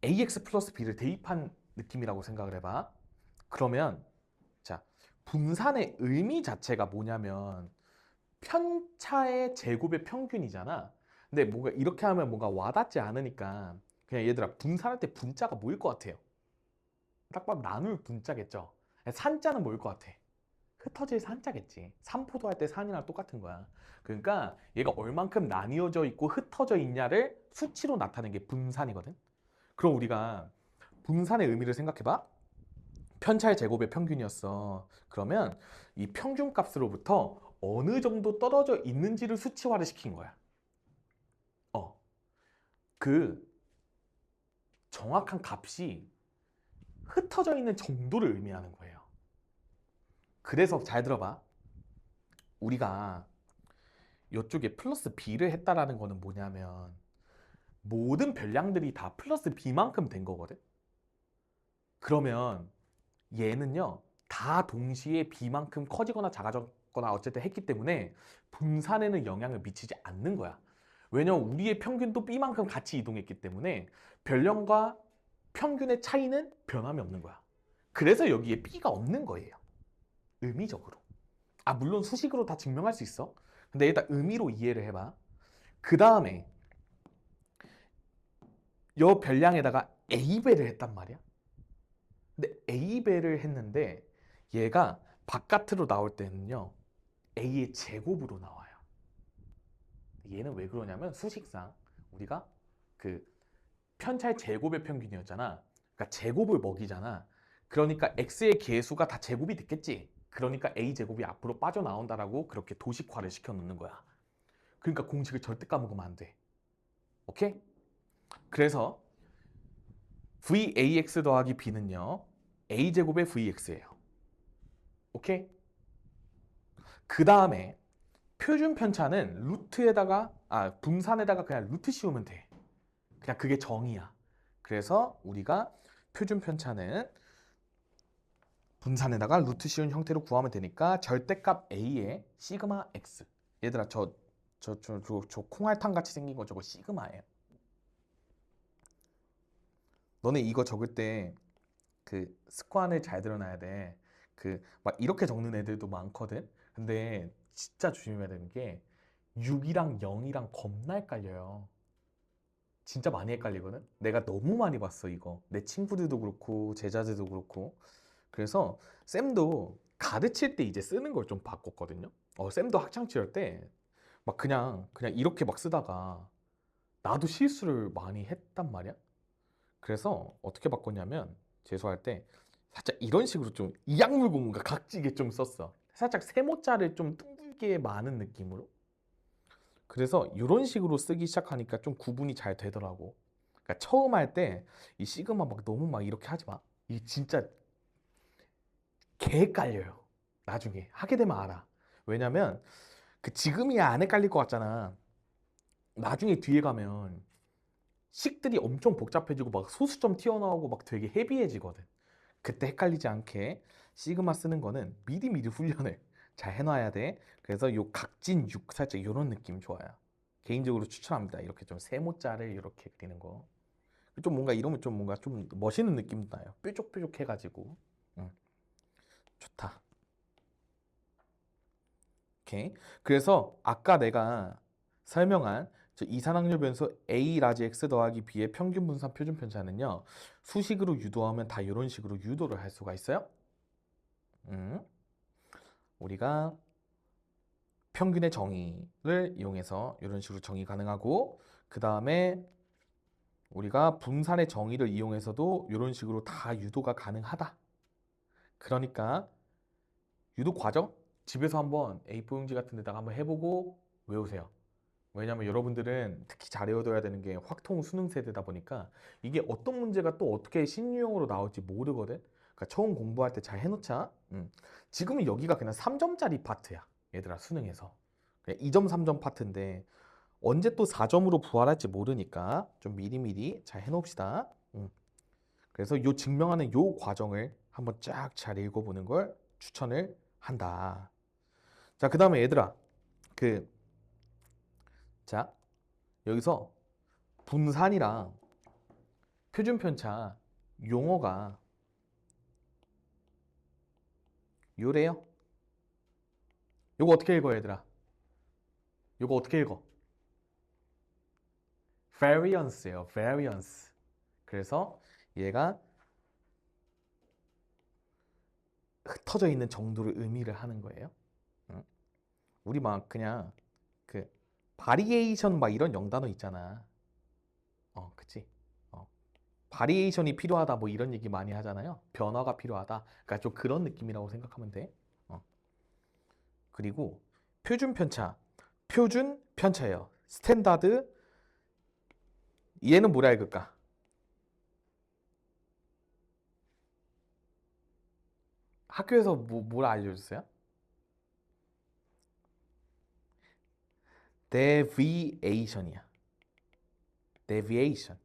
ax 플러스 b를 대입한 느낌이라고 생각을 해봐. 그러면 자, 분산의 의미 자체가 뭐냐면 편차의 제곱의 평균이잖아. 근데 뭔가 이렇게 하면 뭔가 와닿지 않으니까 그냥 얘들아 분산할 때 분자가 뭐일 것 같아요? 딱 봐도 나눌 분자겠죠. 산자는 뭐일 것 같아? 흩어질 산자겠지. 산포도 할 때 산이랑 똑같은 거야. 그러니까 얘가 얼만큼 나뉘어져 있고 흩어져 있냐를 수치로 나타내는 게 분산이거든. 그럼 우리가 분산의 의미를 생각해봐. 편차의 제곱의 평균이었어. 그러면 이 평균값으로부터 어느 정도 떨어져 있는지를 수치화를 시킨 거야. 그 정확한 값이 흩어져 있는 정도를 의미하는 거예요. 그래서 잘 들어봐. 우리가 이쪽에 플러스 b를 했다라는 거는 뭐냐면 모든 별량들이 다 플러스 b만큼 된 거거든. 그러면 얘는요, 다 동시에 b만큼 커지거나 작아졌거나 어쨌든 했기 때문에 분산에는 영향을 미치지 않는 거야. 왜냐면 우리의 평균도 b만큼 같이 이동했기 때문에 별량과 평균의 차이는 변함이 없는 거야. 그래서 여기에 b가 없는 거예요. 의미적으로. 아, 물론 수식으로 다 증명할 수 있어. 근데 일단 의미로 이해를 해봐. 그 다음에 요 별량에다가 A배를 했단 말이야. 근데 A배를 했는데 얘가 바깥으로 나올 때는요, A의 제곱으로 나와요. 얘는 왜 그러냐면 수식상 우리가 그 편차의 제곱의 평균이었잖아. 그러니까 제곱을 먹이잖아. 그러니까 x의 계수가 다 제곱이 됐겠지. 그러니까 a제곱이 앞으로 빠져나온다라고 그렇게 도식화를 시켜놓는 거야. 그러니까 공식을 절대 까먹으면 안 돼. 오케이? 그래서 vax 더하기 b는요, a제곱의 vx예요. 오케이? 그 다음에 표준 편차는 분산에다가 그냥 루트 씌우면 돼. 그냥 그게 정의야. 그래서 우리가 표준 편차는 분산에다가 루트 씌운 형태로 구하면 되니까 절대값 a의 시그마 x. 얘들아, 저 콩알탕 같이 생긴 거 저거 시그마예요. 너네 이거 적을 때 그 습관을 잘 들어놔야 돼. 그 막 이렇게 적는 애들도 많거든. 근데 진짜 조심해야 되는 게 6이랑 0이랑 겁나 헷갈려요. 진짜 많이 헷갈리거든. 내가 너무 많이 봤어 이거. 내 친구들도 그렇고 제자들도 그렇고. 그래서 쌤도 가르칠 때 이제 쓰는 걸 좀 바꿨거든요. 쌤도 학창 시절 때 막 그냥 이렇게 막 쓰다가 나도 실수를 많이 했단 말이야. 그래서 어떻게 바꿨냐면 재수할 때 살짝 이런 식으로 좀 이악물고 뭔가 각지게 좀 썼어. 살짝 세모자를 좀 둥글게 많은 느낌으로. 그래서 이런 식으로 쓰기 시작하니까 좀 구분이 잘 되더라고. 그러니까 처음 할 때 이 시그마 막 너무 막 이렇게 하지 마. 이 진짜 개 헷갈려요. 나중에 하게 되면 알아. 왜냐면 그 지금이야 안 헷갈릴 것 같잖아. 나중에 뒤에 가면 식들이 엄청 복잡해지고 막 소수점 튀어나오고 막 되게 헤비해지거든. 그때 헷갈리지 않게 시그마 쓰는 거는 미리미리 훈련을 잘 해놔야 돼. 그래서 요 각진 6 살짝 이런 느낌 좋아요. 개인적으로 추천합니다. 이렇게 좀 세모자를 이렇게 그리는 거. 좀 뭔가 이러면 좀 뭔가 좀 멋있는 느낌도 나요. 뾰족뾰족 해가지고. 응, 좋다. 오케이. 그래서 아까 내가 설명한 저 이산확률 변수 a 라지 x 더하기 b의 평균 분산 표준 편차는요, 수식으로 유도하면 다 이런 식으로 유도를 할 수가 있어요. 우리가 평균의 정의를 이용해서 이런 식으로 정의 가능하고, 그 다음에 우리가 분산의 정의를 이용해서도 이런 식으로 다 유도가 가능하다. 그러니까 유도 과정 집에서 한번 A4 용지 같은 데다가 한번 해보고 외우세요. 왜냐면 여러분들은 특히 잘 외워둬야 되는 게 확통 수능 세대다 보니까 이게 어떤 문제가 또 어떻게 신유형으로 나올지 모르거든. 그러니까 처음 공부할 때 잘 해놓자. 지금은 여기가 그냥 3점짜리 파트야. 얘들아, 수능에서. 그냥 2점, 3점 파트인데 언제 또 4점으로 부활할지 모르니까 좀 미리미리 잘 해놓읍시다. 그래서 요 증명하는 요 과정을 한번 쫙 잘 읽어보는 걸 추천을 한다. 자, 그 다음에 얘들아, 그, 자, 여기서 분산이랑 표준편차 용어가 요래요. 요거 어떻게 읽어, 얘들아? 요거 어떻게 읽어? variance예요, variance. 그래서 얘가 흩어져 있는 정도를 의미를 하는 거예요. 응? 우리 막 그냥 그 바리에이션 막 이런 영단어 있잖아. 그치? 바리에이션이 필요하다 뭐 이런 얘기 많이 하잖아요. 변화가 필요하다. 그러니까 좀 그런 느낌이라고 생각하면 돼. 그리고 표준 편차. 표준 편차예요. 스탠다드. 얘는 뭐라 읽을까? 학교에서 뭐라 알려줬어요? deviation이야. deviation.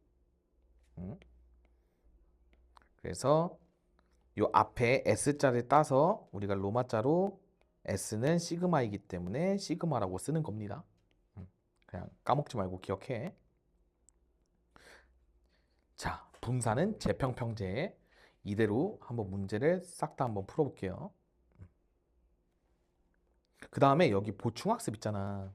음? 그래서 요 앞에 S자를 따서 우리가 로마자로 S는 시그마이기 때문에 시그마라고 쓰는 겁니다. 그냥 까먹지 말고 기억해. 자, 분사는 재평평제. 이대로 한번 문제를 싹 다 한번 풀어볼게요. 그 다음에 여기 보충학습 있잖아.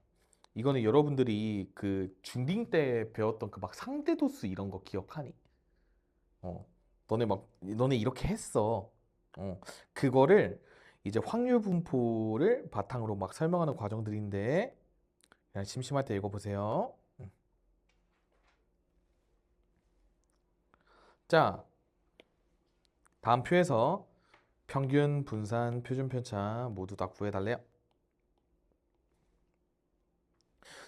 이거는 여러분들이 그 중딩 때 배웠던 그 막 상대도수 이런 거 기억하니? 너네 이렇게 했어. 어, 그거를 이제 확률 분포를 바탕으로 막 설명하는 과정들인데 그냥 심심할 때 읽어보세요. 자, 다음 표에서 평균, 분산, 표준 편차 모두 다 구해달래요.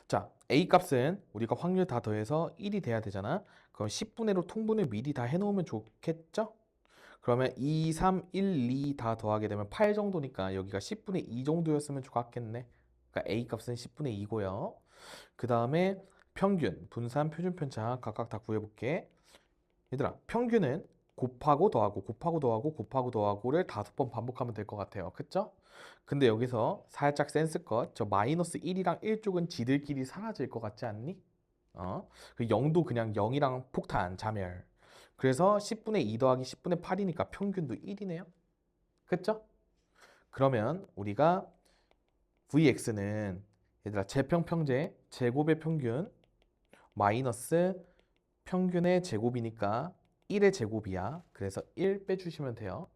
자, A 값은 우리가 확률 다 더해서 1이 돼야 되잖아. 그럼 10분의 1로 통분을 미리 다 해놓으면 좋겠죠? 그러면 2, 3, 1, 2 다 더하게 되면 8 정도니까 여기가 10분의 2 정도였으면 좋겠네. 그러니까 A 값은 10분의 2고요. 그 다음에 평균, 분산, 표준 편차 각각 다 구해볼게. 얘들아, 평균은 곱하고 더하고 곱하고 더하고 곱하고 더하고를 5번 반복하면 될 것 같아요. 그쵸? 근데 여기서 살짝 센스껏 저 마이너스 1이랑 1쪽은 지들끼리 사라질 것 같지 않니? 그 0도 그냥 0이랑 폭탄, 자멸. 그래서 10분의 2 더하기 10분의 8이니까 평균도 1이네요. 그쵸? 그러면 우리가 Vx는 얘들아 재평평제 제곱의 평균 마이너스 평균의 제곱이니까 1의 제곱이야. 그래서 1 빼주시면 돼요.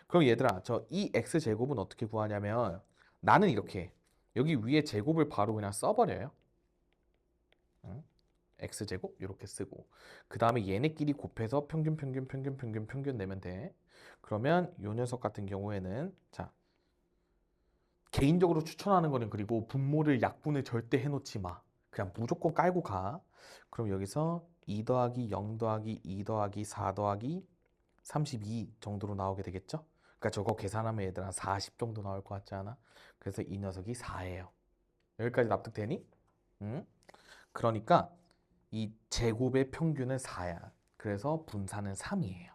그럼 얘들아 저 이 x제곱은 어떻게 구하냐면 나는 이렇게 여기 위에 제곱을 바로 그냥 써버려요. 응? x제곱 이렇게 쓰고 그 다음에 얘네끼리 곱해서 평균 내면 돼. 그러면 요 녀석 같은 경우에는 자 개인적으로 추천하는 거는 그리고 분모를 약분을 절대 해놓지 마. 그냥 무조건 깔고 가. 그럼 여기서 2 더하기 0 더하기 2 더하기 4 더하기 32 정도로 나오게 되겠죠? 그러니까 저거 계산하면 얘들 한 40 정도 나올 것 같지 않아? 그래서 이 녀석이 4예요. 여기까지 납득되니? 응? 그러니까 이 제곱의 평균은 4야. 그래서 분사는 3이에요.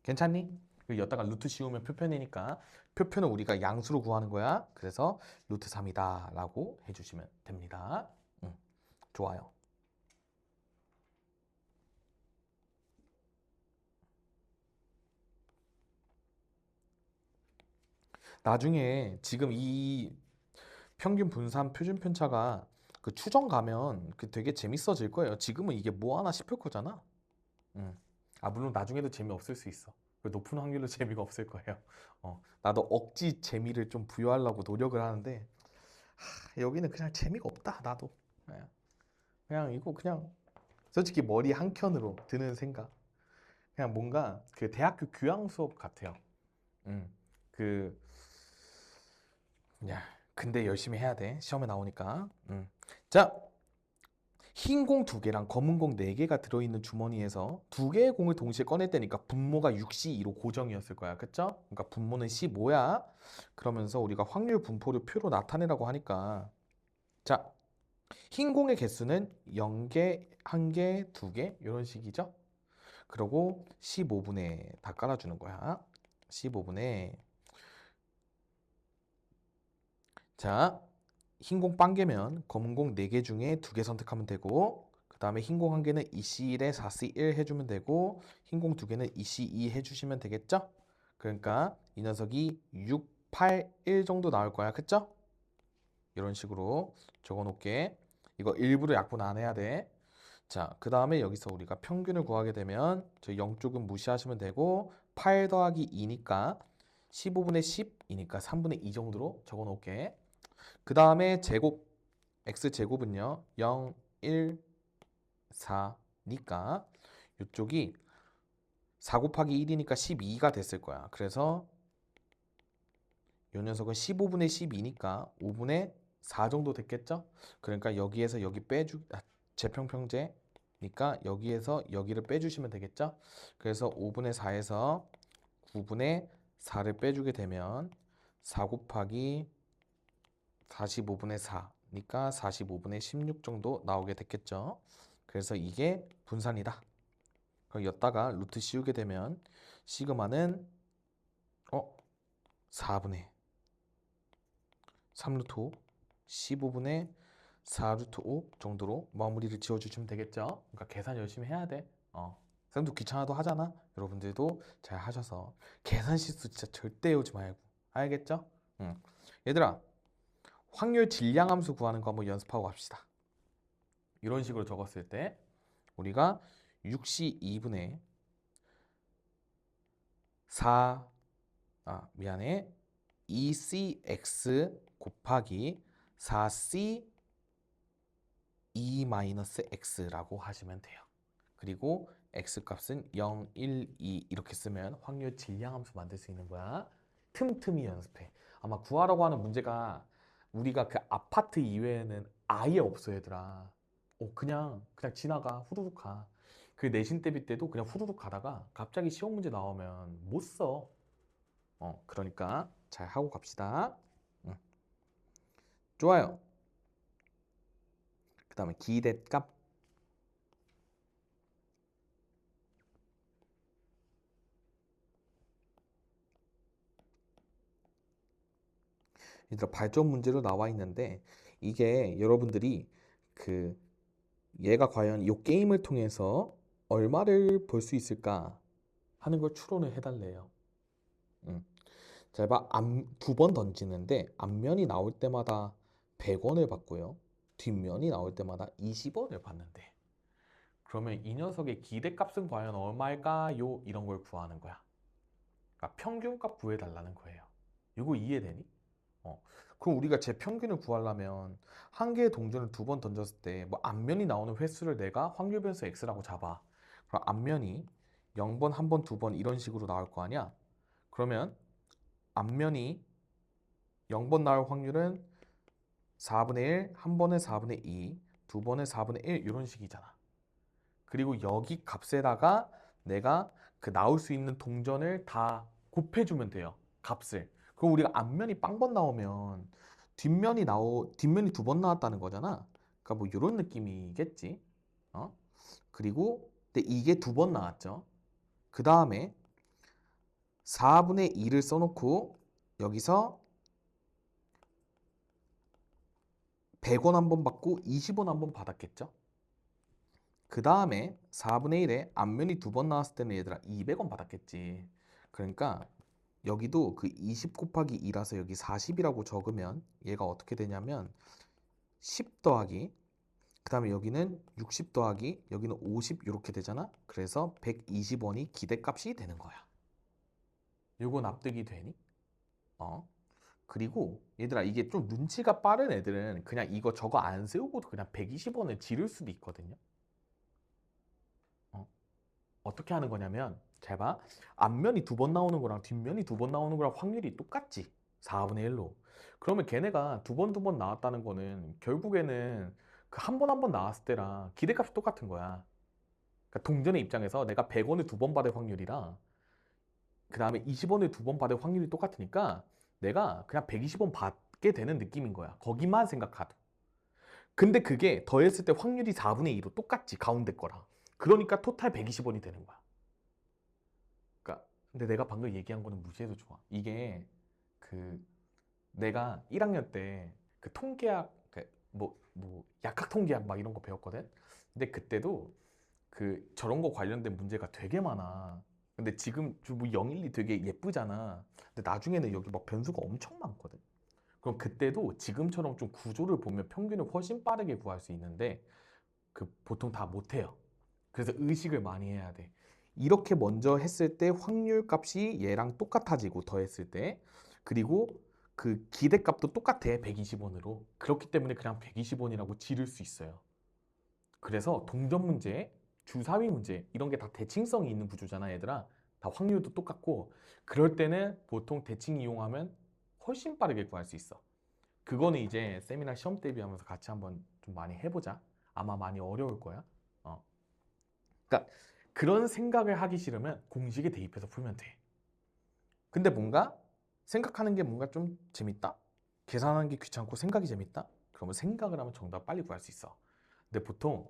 괜찮니? 여기다가 루트 씌우면 표편이니까 표편은 우리가 양수로 구하는 거야. 그래서 루트 3이다 라고 해주시면 됩니다. 좋아요. 나중에 지금 이 평균 분산 표준 편차가 그 추정 가면 그 되게 재밌어질 거예요. 지금은 이게 뭐 하나 싶을 거잖아. 음. 아, 물론 나중에도 재미없을 수 있어. 그 높은 확률로 재미가 없을 거예요. 나도 억지 재미를 좀 부여하려고 노력을 하는데 여기는 그냥 재미가 없다. 나도. 그냥 이거 그냥 솔직히 머리 한 켠으로 드는 생각. 그냥 뭔가 그 대학교 교양 수업 같아요. 음. 그 야, 근데 열심히 해야 돼. 시험에 나오니까. 자, 흰 공 두 개랑 검은 공 네 개가 들어있는 주머니에서 두 개의 공을 동시에 꺼낼 때니까 분모가 6C2로 고정이었을 거야. 그쵸? 그러니까 분모는 15야. 그러면서 우리가 확률 분포를 표로 나타내라고 하니까 자, 흰 공의 개수는 0개, 1개, 2개 이런 식이죠. 그리고 15분의 다 깔아주는 거야. 15분의 자, 흰 공 빵개면 검은 공 4개 중에 2개 선택하면 되고 그 다음에 흰 공 1개는 2C1에 4C1 해주면 되고 흰 공 2개는 2C2 해주시면 되겠죠? 그러니까 이 녀석이 6, 8, 1 정도 나올 거야. 그쵸? 이런 식으로 적어 놓을게. 이거 일부러 약분 안 해야 돼. 자, 그 다음에 여기서 우리가 평균을 구하게 되면 저 0쪽은 무시하시면 되고 8 더하기 2니까 15분의 10이니까 3분의 2 정도로 적어 놓을게. 그 다음에 제곱 x제곱은요 0, 1, 4니까 이쪽이 4 곱하기 1이니까 12가 됐을 거야. 그래서 이 녀석은 15분의 12니까 5분의 4 정도 됐겠죠? 그러니까 여기에서 여기 재평평제니까 여기에서 여기를 빼주시면 되겠죠? 그래서 5분의 4에서 9분의 4를 빼주게 되면 4 곱하기 45분의 4니까 45분의 16 정도 나오게 됐겠죠. 그래서 이게 분산이다. 그럼 여기다가 루트 씌우게 되면 시그마는 어? 4분의 3루트 5 15분의 4루트 5 정도로 마무리를 지어주시면 되겠죠? 그러니까 계산 열심히 해야 돼. 쌤도 귀찮아도 하잖아. 여러분들도 잘 하셔서 계산 실수 진짜 절대 외우지 말고. 알겠죠? 응. 얘들아, 확률 질량함수 구하는 거 한번 연습하고 갑시다. 이런 식으로 적었을 때 우리가 6시 2분의 4, 미안해. 2cx 곱하기 4c 2-x라고 하시면 돼요. 그리고 x 값은 0, 1, 2 이렇게 쓰면 확률 질량함수 만들 수 있는 거야. 틈틈이 연습해. 아마 구하라고 하는 문제가 우리가 그 아파트 이외에는 아예 없어 얘들아. 그냥 지나가 후루룩 가. 그 내신 대비 때도 그냥 후루룩 가다가 갑자기 시험 문제 나오면 못 써. 그러니까 잘 하고 갑시다. 응. 좋아요. 그 다음에 기대값. 얘들아 발전 문제로 나와 있는데 이게 여러분들이 그 얘가 과연 이 게임을 통해서 얼마를 벌 수 있을까 하는 걸 추론을 해달래요. 자, 봐. 2번 던지는데 앞면이 나올 때마다 100원을 받고요. 뒷면이 나올 때마다 20원을 받는데 그러면 이 녀석의 기대값은 과연 얼마일까요? 이런 걸 구하는 거야. 그러니까 평균값 구해달라는 거예요. 이거 이해되니? 어. 그럼 우리가 제 평균을 구하려면 한 개의 동전을 2번 던졌을 때 뭐 앞면이 나오는 횟수를 내가 확률 변수 x라고 잡아. 그럼 앞면이 0번, 1번, 2번 이런 식으로 나올 거 아니야? 그러면 앞면이 0번 나올 확률은 4분의 1, 한 번에 4분의 2, 두 번에 4분의 1 이런 식이잖아. 그리고 여기 값에다가 내가 그 나올 수 있는 동전을 다 곱해주면 돼요. 값을. 그럼 우리가 앞면이 빵번 나오면 뒷면이 2번 나왔다는 거잖아. 그러니까 뭐 이런 느낌이겠지. 그리고 근데 이게 2번 나왔죠. 그 다음에 4분의 2를 써놓고 여기서 100원 한 번 받고 20원 한 번 받았겠죠. 그 다음에 4분의 1에 앞면이 2번 나왔을 때는 얘들아 200원 받았겠지. 그러니까 여기도 그 20 곱하기 2라서 여기 40이라고 적으면 얘가 어떻게 되냐면 10 더하기 그 다음에 여기는 60 더하기 여기는 50 이렇게 되잖아. 그래서 120원이 기대값이 되는 거야. 요거 납득이 되니? 어. 그리고 얘들아 이게 좀 눈치가 빠른 애들은 그냥 이거 저거 안 세우고도 그냥 120원을 지를 수도 있거든요. 어. 어떻게 하는 거냐면 잘 봐. 앞면이 2번 나오는 거랑 뒷면이 2번 나오는 거랑 확률이 똑같지. 4분의 1로. 그러면 걔네가 2번 나왔다는 거는 결국에는 그 한 번 한 번 나왔을 때랑 기대값이 똑같은 거야. 그러니까 동전의 입장에서 내가 100원을 2번 받을 확률이랑 그 다음에 20원을 2번 받을 확률이 똑같으니까 내가 그냥 120원 받게 되는 느낌인 거야. 거기만 생각하도. 근데 그게 더했을 때 확률이 4분의 2로 똑같지. 가운데 거랑. 그러니까 토탈 120원이 되는 거야. 그러니까 근데 내가 방금 얘기한 거는 무시해도 좋아. 이게 그 내가 1학년 때 그 통계학 뭐 약학 통계학 막 이런 거 배웠거든. 근데 그때도 그 저런 거 관련된 문제가 되게 많아. 근데 지금 뭐 012 되게 예쁘잖아. 근데 나중에는 여기 막 변수가 엄청 많거든. 그럼 그때도 지금처럼 좀 구조를 보면 평균을 훨씬 빠르게 구할 수 있는데 그 보통 다 못해요. 그래서 의식을 많이 해야 돼. 이렇게 먼저 했을 때 확률 값이 얘랑 똑같아지고 더했을 때 그리고 그 기대값도 똑같아 120원으로 그렇기 때문에 그냥 120원이라고 지를 수 있어요. 그래서 동전 문제, 주사위 문제 이런 게 다 대칭성이 있는 구조잖아 얘들아. 다 확률도 똑같고 그럴 때는 보통 대칭 이용하면 훨씬 빠르게 구할 수 있어. 그거는 이제 세미나 시험 대비하면서 같이 한번 좀 많이 해보자. 아마 많이 어려울 거야. 어. 그러니까 그런 생각을 하기 싫으면 공식에 대입해서 풀면 돼. 근데 뭔가 생각하는 게 뭔가 좀 재밌다? 계산하는 게 귀찮고 생각이 재밌다? 그러면 생각을 하면 정답 빨리 구할 수 있어. 근데 보통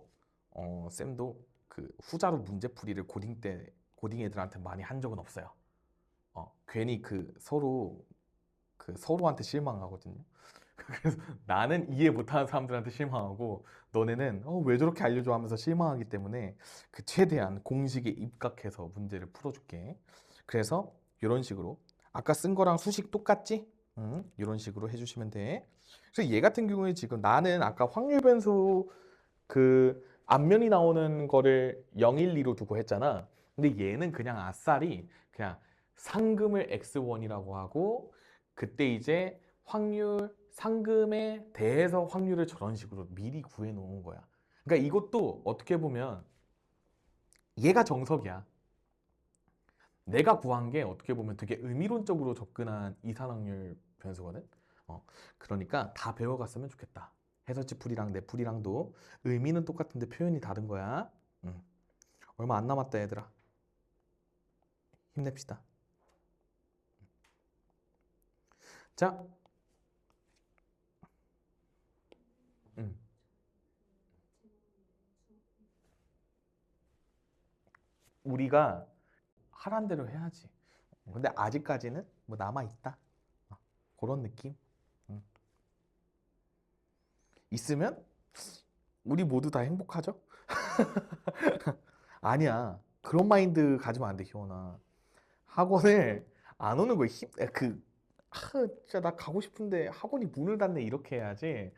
쌤도 그 후자로 문제풀이를 고딩 애들한테 많이 한 적은 없어요. 괜히 서로한테 실망하거든요. 그래서 나는 이해 못하는 사람들한테 실망하고 너네는 왜 저렇게 알려줘 하면서 실망하기 때문에 최대한 공식에 입각해서 문제를 풀어줄게. 그래서 이런 식으로 아까 쓴 거랑 수식 똑같지? 이런 식으로 해주시면 돼. 그래서 얘 같은 경우에 지금 나는 아까 확률 변수 앞면이 나오는 거를 0, 1, 2로 두고 했잖아. 근데 얘는 그냥 아싸리 그냥 상금을 x1이라고 하고 그때 이제 상금에 대해서 확률을 저런 식으로 미리 구해 놓은 거야. 그러니까 이것도 어떻게 보면 얘가 정석이야. 내가 구한 게 어떻게 보면 되게 의미론적으로 접근한 이산확률 변수거든. 그러니까 다 배워갔으면 좋겠다. 해설지 풀이랑 내 풀이랑도 의미는 똑같은데 표현이 다른 거야. 얼마 안 남았다 얘들아. 힘냅시다. 자, 음, 우리가 하란 대로 해야지. 근데 아직까지는 뭐 남아있다. 그런 느낌. 음. 있으면 우리 모두 다 행복하죠? 아니야. 그런 마인드 가지면 안 돼, 희원아. 학원을 안 오는 거야. 진짜 나 가고 싶은데 학원이 문을 닫네. 이렇게 해야지.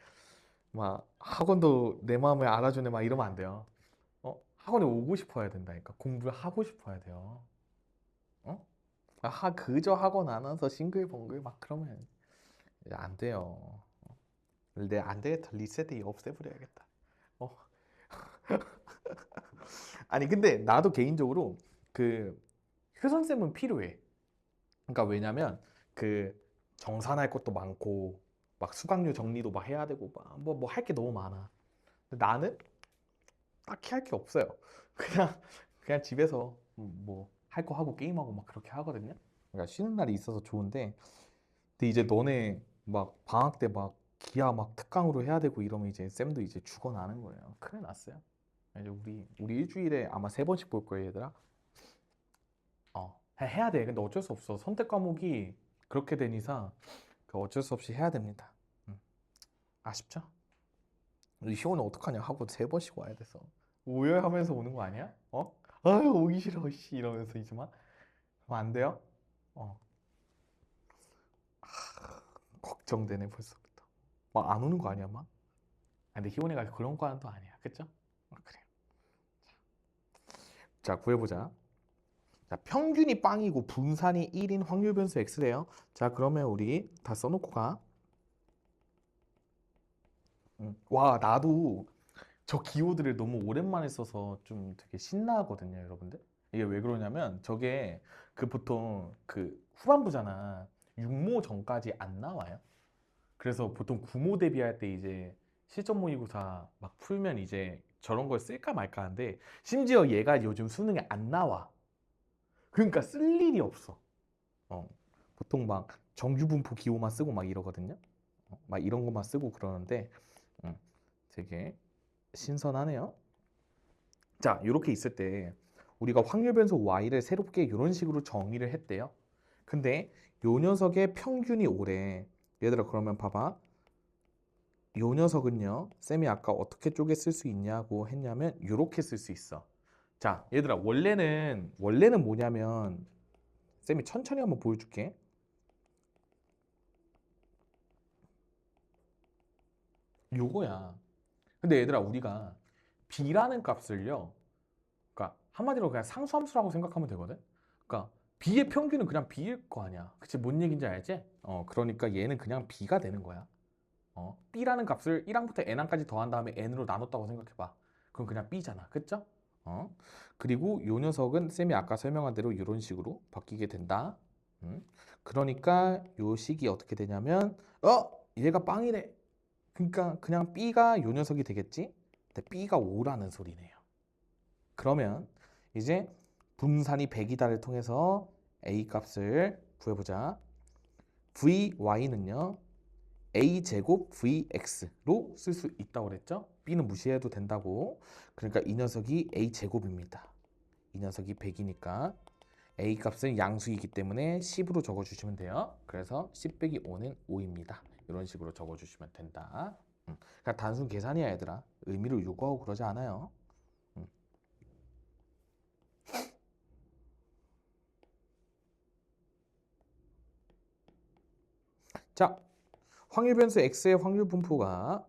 막 학원도 내 마음을 알아주네. 막 이러면 안 돼요. 학원에 오고 싶어야 된다니까. 공부를 하고 싶어야 돼요. 어? 그저 학원 안 와서 싱글벙글 막 그러면 이제 안 돼요. 안 되겠다. 리셋 없애버려야겠다. 어. 아니, 근데 나도 개인적으로 그 효선쌤은 필요해. 그러니까 왜냐면 그 정산할 것도 많고 막 수강료 정리도 막 해야 되고 뭐 할 게 너무 많아. 근데 나는 딱히 할 게 없어요. 그냥 집에서 뭐 할 거 하고 게임하고 막 그렇게 하거든요. 그러니까 쉬는 날이 있어서 좋은데 근데 이제 너네 막 방학 때 막 기하 막 특강으로 해야 되고 이러면 이제 쌤도 이제 죽어나는 거예요. 큰일 났어요. 이제 우리 일주일에 아마 3번씩 볼 거예요, 얘들아. 해야 돼. 근데 어쩔 수 없어. 선택 과목이 그렇게 된 이상 어쩔 수 없이 해야 됩니다. 음, 아쉽죠? 우리 시호는 어떡하냐? 하고 3번씩 와야 돼서 우열하면서 오는 거 아니야? 아유 오기 싫어 씨 이러면서 이제 막 그럼 안 돼요? 어 걱정되네 벌써부터. 막 안 오는 거 아니야 막? 근데 희원이가 그런 과는 또 아니야, 그쵸? 그래. 자 구해보자. 자 평균이 빵이고 분산이 1인 확률 변수 x래요. 자 그러면 우리 다 써놓고 가. 와 나도 저 기호들을 너무 오랜만에 써서 좀 되게 신나거든요, 여러분들. 이게 왜 그러냐면 저게 보통 후반부잖아. 육모 전까지 안 나와요. 그래서 보통 구모 대비할 때 이제 실전 모의고사 막 풀면 이제 저런 걸 쓸까 말까 하는데 심지어 얘가 요즘 수능에 안 나와. 그러니까 쓸 일이 없어. 어. 보통 막 정규분포 기호만 쓰고 막 이러거든요. 막 이런 것만 쓰고 그러는데 음, 되게 신선하네요. 자, 이렇게 있을 때 우리가 확률 변수 y를 새롭게 이런 식으로 정의를 했대요. 근데 요 녀석의 평균이 오래. 얘들아 그러면 봐봐. 요 녀석은요. 쌤이 아까 어떻게 쪼개 쓸 수 있냐고 했냐면 이렇게 쓸 수 있어. 자, 얘들아 원래는 뭐냐면 쌤이 천천히 한번 보여줄게. 요거야. 근데 얘들아 우리가 b라는 값을요. 그러니까 한마디로 그냥 상수함수라고 생각하면 되거든. 그러니까 b의 평균은 그냥 b일 거 아니야. 그치? 뭔 얘기인지 알지? 그러니까 얘는 그냥 b가 되는 거야. b라는 값을 1항부터 n항까지 더한 다음에 n으로 나눴다고 생각해봐. 그럼 그냥 b잖아. 그쵸? 어? 그리고 요 녀석은 쌤이 아까 설명한 대로 이런 식으로 바뀌게 된다. 음? 그러니까 요 식이 어떻게 되냐면 얘가 빵이래. 그러니까 그냥 b가 요 녀석이 되겠지? 근데 b가 5라는 소리네요. 그러면 이제 분산이 100이다를 통해서 a 값을 구해보자. vy는요 a제곱 vx로 쓸 수 있다고 그랬죠? b는 무시해도 된다고. 그러니까 이 녀석이 a제곱입니다. 이 녀석이 100이니까 A 값은 양수이기 때문에 10으로 적어주시면 돼요. 그래서 10 빼기 5는 5입니다. 이런 식으로 적어주시면 된다. 그냥 단순 계산이야 얘들아. 의미를 요구하고 그러지 않아요. 자, 확률 변수 x의 확률 분포가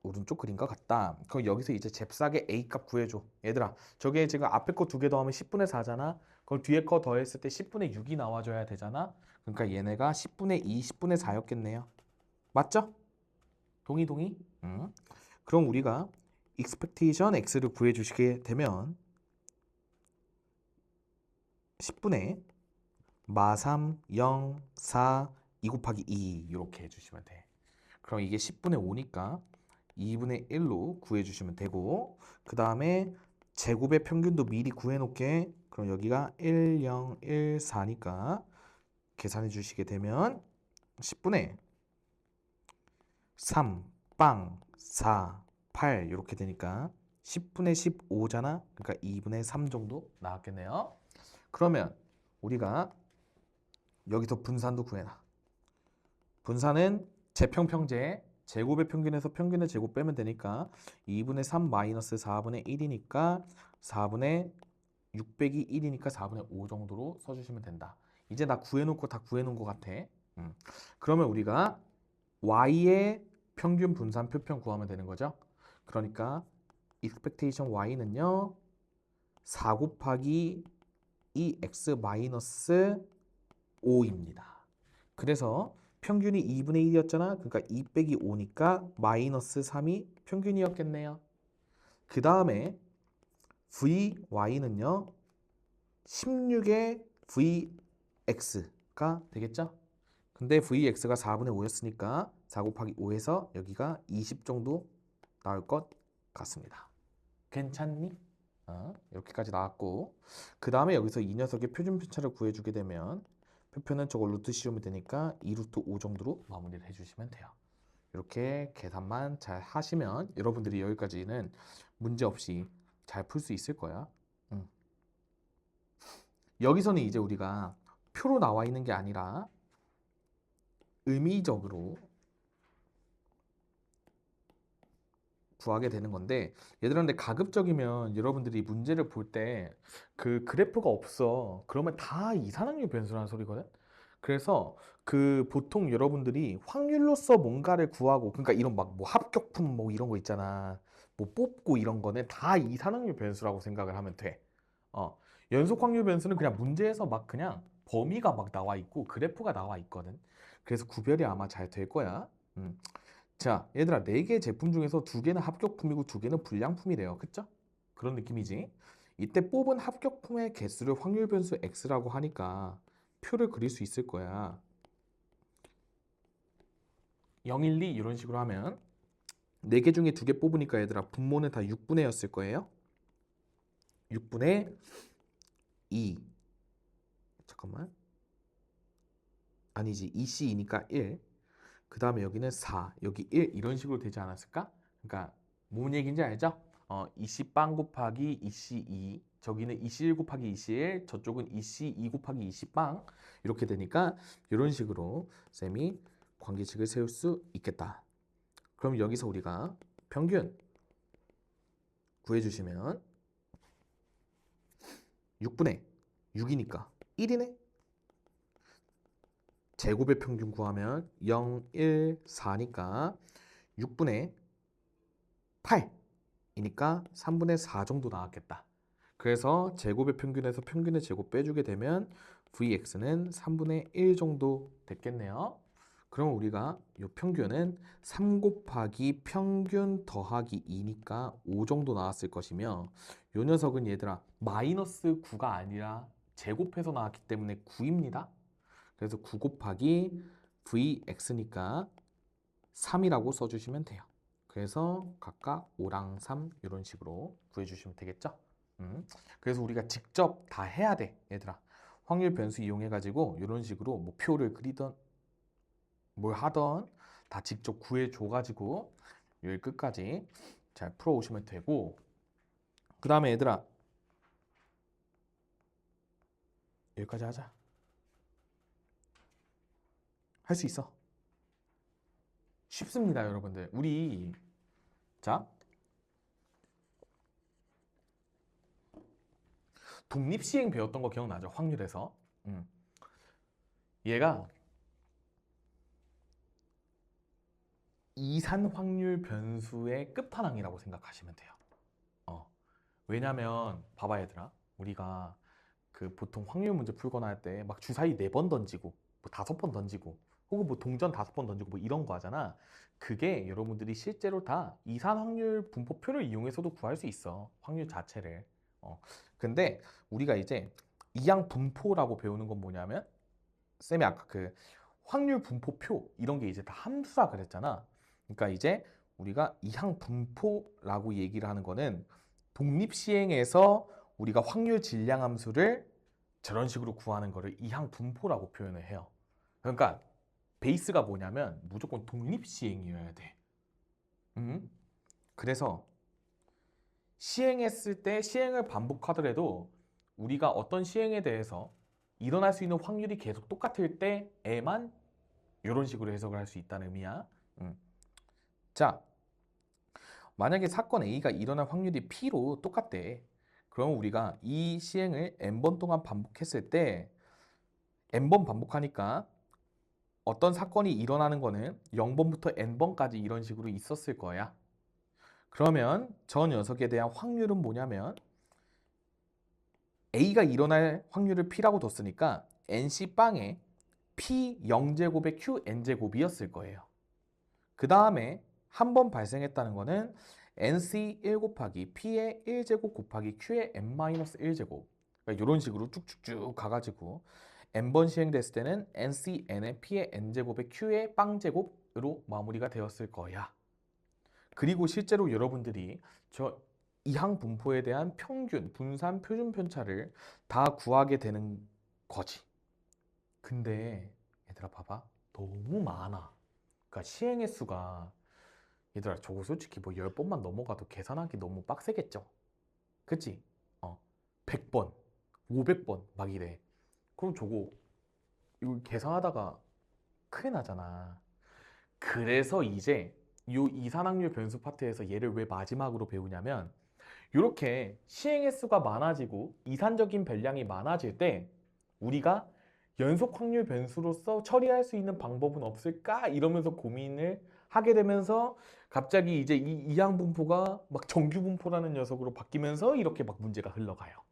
오른쪽 그림과 같다. 그럼 여기서 이제 잽싸게 a 값 구해줘. 얘들아, 저게 지금 앞에 거 두 개 더하면 10분의 4잖아. 그걸 뒤에 거 더했을 때 10분의 6이 나와줘야 되잖아. 그러니까 얘네가 10분의 2, 10분의 4였겠네요. 맞죠? 동의, 동의? 그럼 우리가 expectation x를 구해주시게 되면 10분의 마3, 0, 4, 2 곱하기 2 이렇게 해주시면 돼. 그럼 이게 10분의 5니까 2분의 1로 구해주시면 되고 그 다음에 제곱의 평균도 미리 구해놓게. 그럼 여기가 1, 0, 1, 4니까 계산해 주시게 되면 10분의 3, 빵, 4, 8 이렇게 되니까 10분의 15잖아. 그러니까 2분의 3 정도 나왔겠네요. 그러면 우리가 여기서 분산도 구해놔. 분산은 제평평제 제곱의 평균에서 평균의 제곱 빼면 되니까 2분의 3 마이너스 4분의 1이니까 4분의 6 빼기 1이니까 4분의 5 정도로 써주시면 된다. 이제 나 구해놓고 다 구해놓은 것 같아. 그러면 우리가 y의 평균 분산 표평 구하면 되는 거죠. 그러니까 expectation y는요 4 곱하기 2x 마이너스 5입니다. 그래서 평균이 2분의 1이었잖아. 그러니까 2 빼기 5니까 마이너스 3이 평균이었겠네요. 그 다음에 vy는요 16의 vx가 되겠죠. 근데 vx가 4분의 5였으니까 4 곱하기 5에서 여기가 20 정도 나올 것 같습니다. 괜찮니? 이렇게까지 나왔고 그 다음에 여기서 이 녀석의 표준 편차를 구해주게 되면 표표는 저걸 루트 씌우면 되니까 2루트 5 정도로 마무리를 해주시면 돼요. 이렇게 계산만 잘 하시면 여러분들이 여기까지는 문제 없이 잘 풀 수 있을 거야. 여기서는 이제 우리가 표로 나와 있는 게 아니라 의미적으로 구하게 되는 건데 얘들아 근데 가급적이면 여러분들이 문제를 볼 때 그 그래프가 없어. 그러면 다 이산확률 변수라는 소리거든. 그래서 그 보통 여러분들이 확률로서 뭔가를 구하고 그러니까 이런 막 뭐 합격품 뭐 이런 거 있잖아. 뭐 뽑고 이런 거는 다 이산확률 변수라고 생각을 하면 돼. 연속 확률 변수는 그냥 문제에서 막 그냥 범위가 막 나와 있고 그래프가 나와 있거든. 그래서 구별이 아마 잘 될 거야. 자, 얘들아, 4개 제품 중에서 2개는 합격품이고 2개는 불량품이래요. 그쵸? 그런 느낌이지. 이때 뽑은 합격품의 개수를 확률 변수 x라고 하니까 표를 그릴 수 있을 거야. 0, 1, 2 이런 식으로 하면 4개 중에 2개 뽑으니까 얘들아 분모는 다 6분의 0였을 거예요. 6분의 2. 잠깐만. 아니지. 2C2니까 1. 그 다음에 여기는 4, 여기 1 이런 식으로 되지 않았을까? 그러니까 뭔 얘기인지 알죠? 2C 빵 곱하기 2C 2 저기는 2C 1 곱하기 2C 1 저쪽은 2C 2 곱하기 2C 빵 이렇게 되니까 이런 식으로 쌤이 관계식을 세울 수 있겠다. 그럼 여기서 우리가 평균 구해주시면 6분의 6이니까 1이네. 제곱의 평균 구하면 0, 1, 4니까 6분의 8이니까 3분의 4 정도 나왔겠다. 그래서 제곱의 평균에서 평균의 제곱 빼주게 되면 vx는 3분의 1 정도 됐겠네요. 그럼 우리가 이 평균은 3 곱하기 평균 더하기 2니까 5 정도 나왔을 것이며 이 녀석은 얘들아 마이너스 9가 아니라 제곱해서 나왔기 때문에 9입니다. 그래서 9 곱하기 vx니까 3이라고 써주시면 돼요. 그래서 각각 5랑 3 이런 식으로 구해주시면 되겠죠? 그래서 우리가 직접 다 해야 돼, 얘들아. 확률 변수 이용해가지고 이런 식으로 뭐 표를 그리던 뭘 하던 다 직접 구해줘가지고 여기 끝까지 잘 풀어오시면 되고 그 다음에 얘들아 여기까지 하자. 할 수 있어. 쉽습니다, 여러분들. 우리 자, 독립시행 배웠던 거 기억나죠? 확률에서. 얘가 이산 확률 변수의 끝판왕이라고 생각하시면 돼요. 왜냐면 봐봐 얘들아. 우리가 그 보통 확률 문제 풀거나 할 때 막 주사위 4번 던지고 뭐 5번 던지고 혹은 뭐 동전 5번 던지고 뭐 이런 거 하잖아. 그게 여러분들이 실제로 다 이산 확률 분포표를 이용해서도 구할 수 있어. 확률 자체를. 근데 우리가 이제 이항 분포라고 배우는 건 뭐냐면 쌤이 아까 그 확률 분포표 이런 게 이제 다 함수라 그랬잖아. 그러니까 이제 우리가 이항 분포라고 얘기를 하는 거는 독립 시행에서 우리가 확률 질량 함수를 저런 식으로 구하는 거를 이항 분포라고 표현을 해요. 그러니까 베이스가 뭐냐면 무조건 독립 시행이어야 돼. 그래서 시행했을 때 시행을 반복하더라도 우리가 어떤 시행에 대해서 일어날 수 있는 확률이 계속 똑같을 때에만 이런 식으로 해석을 할 수 있다는 의미야. 자, 만약에 사건 A가 일어날 확률이 P로 똑같대. 그럼 우리가 이 시행을 N번 동안 반복했을 때 N번 반복하니까 어떤 사건이 일어나는 거는 0번부터 N번까지 이런 식으로 있었을 거야. 그러면 저 녀석에 대한 확률은 뭐냐면 A가 일어날 확률을 P라고 뒀으니까 NC빵에 P 0제곱에 Q N제곱이었을 거예요. 그 다음에 한 번 발생했다는 거는 NC 1 곱하기 P의 1제곱 곱하기 Q의 N-1제곱 그러니까 이런 식으로 쭉쭉쭉 가가지고 N번 시행됐을 때는 NC N의 P의 N제곱의 Q의 빵제곱으로 마무리가 되었을 거야. 그리고 실제로 여러분들이 저 이항 분포에 대한 평균, 분산, 표준 편차를 다 구하게 되는 거지. 근데 얘들아 봐봐. 너무 많아. 그러니까 시행의 수가 얘들아 저거 솔직히 뭐 10번만 넘어가도 계산하기 너무 빡세겠죠? 그치? 100번, 500번 막 이래. 그럼 저거 이거 계산하다가 큰일 나잖아. 그래서 이제 요 이산확률 변수 파트에서 얘를 왜 마지막으로 배우냐면 이렇게 시행 횟수가 많아지고 이산적인 변량이 많아질 때 우리가 연속 확률 변수로서 처리할 수 있는 방법은 없을까? 이러면서 고민을 하게 되면서 갑자기 이제 이 이항 분포가 막 정규 분포라는 녀석으로 바뀌면서 이렇게 막 문제가 흘러가요.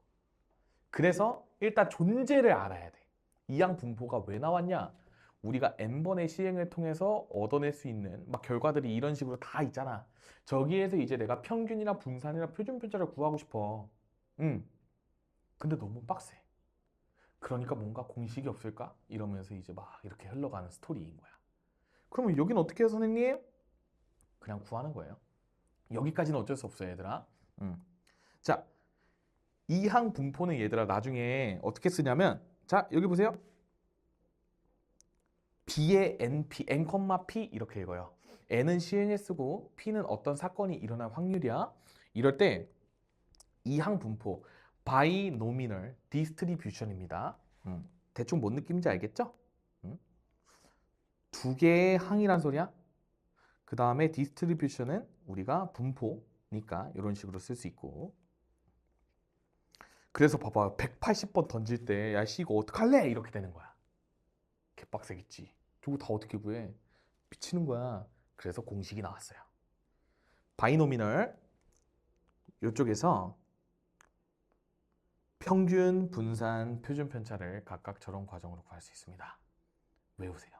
그래서 일단 존재를 알아야 돼. 이항 분포가 왜 나왔냐? 우리가 n번의 시행을 통해서 얻어낼 수 있는 막 결과들이 이런 식으로 다 있잖아. 저기에서 이제 내가 평균이나 분산이나 표준 편차를 구하고 싶어. 근데 너무 빡세. 그러니까 뭔가 공식이 없을까? 이러면서 이제 막 이렇게 흘러가는 스토리인 거야. 그러면 여긴 어떻게 해요, 선생님? 그냥 구하는 거예요. 여기까지는 어쩔 수 없어요, 얘들아. 자, 이항 분포는 얘들아 나중에 어떻게 쓰냐면 자, 여기 보세요. B의 NP, N, P 이렇게 읽어요. N은 시행에 쓰고 P는 어떤 사건이 일어날 확률이야. 이럴 때 이항 분포, 바이노미널 디스트리뷰션입니다. 대충 뭔 느낌인지 알겠죠? 두 개의 항이란 소리야. 그 다음에 디스트리뷰션은 우리가 분포니까 이런 식으로 쓸 수 있고. 그래서 봐봐 180번 던질 때 야 씨 이거 어떡할래? 이렇게 되는 거야. 개빡세겠지. 저거 다 어떻게 구해? 미치는 거야. 그래서 공식이 나왔어요. 바이노미널 이쪽에서 평균, 분산, 표준 편차를 각각 저런 과정으로 구할 수 있습니다. 외우세요.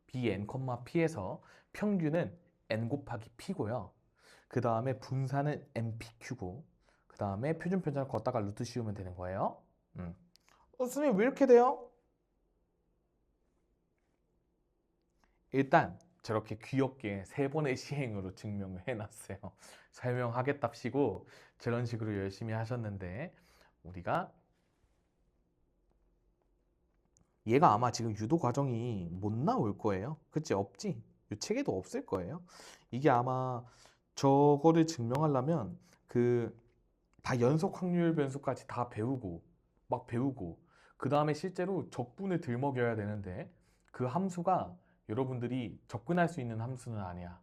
bn, p에서 평균은 n 곱하기 p고요. 그 다음에 분산은 npq고 그 다음에 표준 편차를 걷다가 루트 씌우면 되는 거예요. 선생님 왜 이렇게 돼요? 일단 저렇게 귀엽게 3번의 시행으로 증명을 해놨어요. 설명하겠답시고 저런 식으로 열심히 하셨는데 우리가 얘가 아마 지금 유도 과정이 못 나올 거예요. 그치? 없지? 이 책에도 없을 거예요. 이게 아마 저거를 증명하려면 그 다 연속 확률 변수까지 다 배우고 막 배우고 그 다음에 실제로 적분을 들먹여야 되는데 그 함수가 여러분들이 접근할 수 있는 함수는 아니야.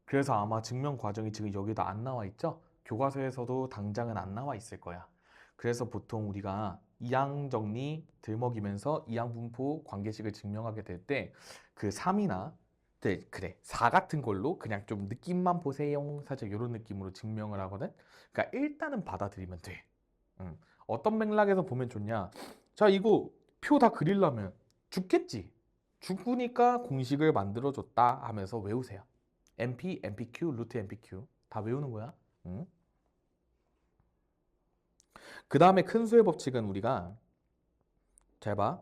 그래서 아마 증명 과정이 지금 여기다 안 나와 있죠? 교과서에서도 당장은 안 나와 있을 거야. 그래서 보통 우리가 이항 정리 들먹이면서 이항 분포 관계식을 증명하게 될 때 그 3이나 네, 그래 4 같은 걸로 그냥 좀 느낌만 보세요. 살짝 이런 느낌으로 증명을 하거든. 그러니까 일단은 받아들이면 돼. 어떤 맥락에서 보면 좋냐? 자, 이거 표 다 그리려면 죽겠지. 죽으니까 공식을 만들어줬다 하면서 외우세요. MP, MPQ, 루트 MPQ 다 외우는 거야. 응? 그 다음에 큰 수의 법칙은 우리가 잘 봐.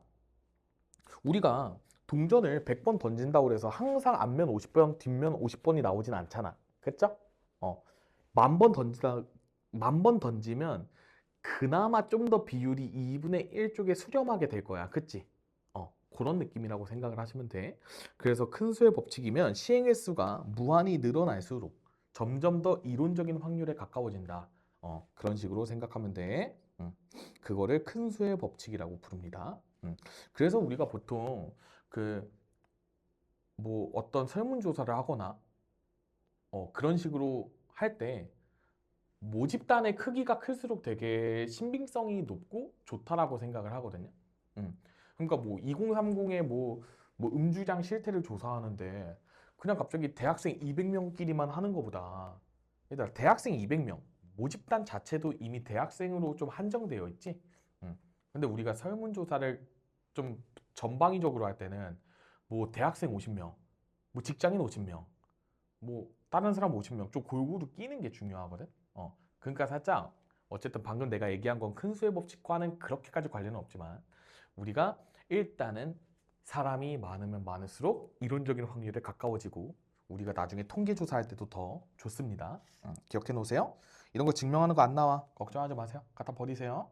우리가 동전을 100번 던진다고 해서 항상 앞면 50번, 뒷면 50번이 나오진 않잖아. 그쵸? 어, 1000번 던지다, 1000번 던지면 그나마 좀 더 비율이 2분의 1 쪽에 수렴하게 될 거야. 그치? 그런 느낌이라고 생각을 하시면 돼. 그래서 큰 수의 법칙이면 시행의 수가 무한히 늘어날수록 점점 더 이론적인 확률에 가까워진다. 그런 식으로 생각하면 돼. 그거를 큰 수의 법칙이라고 부릅니다. 그래서 우리가 보통 그 뭐 어떤 설문조사를 하거나 그런 식으로 할 때 모집단의 크기가 클수록 되게 신빙성이 높고 좋다라고 생각을 하거든요. 음. 그러니까 뭐 2030의 뭐 음주량 실태를 조사하는데 그냥 갑자기 대학생 200명끼리만 하는 것보다 얘들아 대학생 200명 모집단 자체도 이미 대학생으로 좀 한정되어 있지. 근데 우리가 설문조사를 좀 전방위적으로 할 때는 뭐 대학생 50명, 뭐 직장인 50명, 뭐 다른 사람 50명 좀 골고루 끼는 게 중요하거든. 그러니까 살짝 어쨌든 방금 내가 얘기한 건 큰 수의 법칙과는 그렇게까지 관련은 없지만 우리가 일단은 사람이 많으면 많을수록 이론적인 확률에 가까워지고 우리가 나중에 통계 조사할 때도 더 좋습니다. 기억해 놓으세요. 이런 거 증명하는 거 안 나와. 걱정하지 마세요. 갖다 버리세요.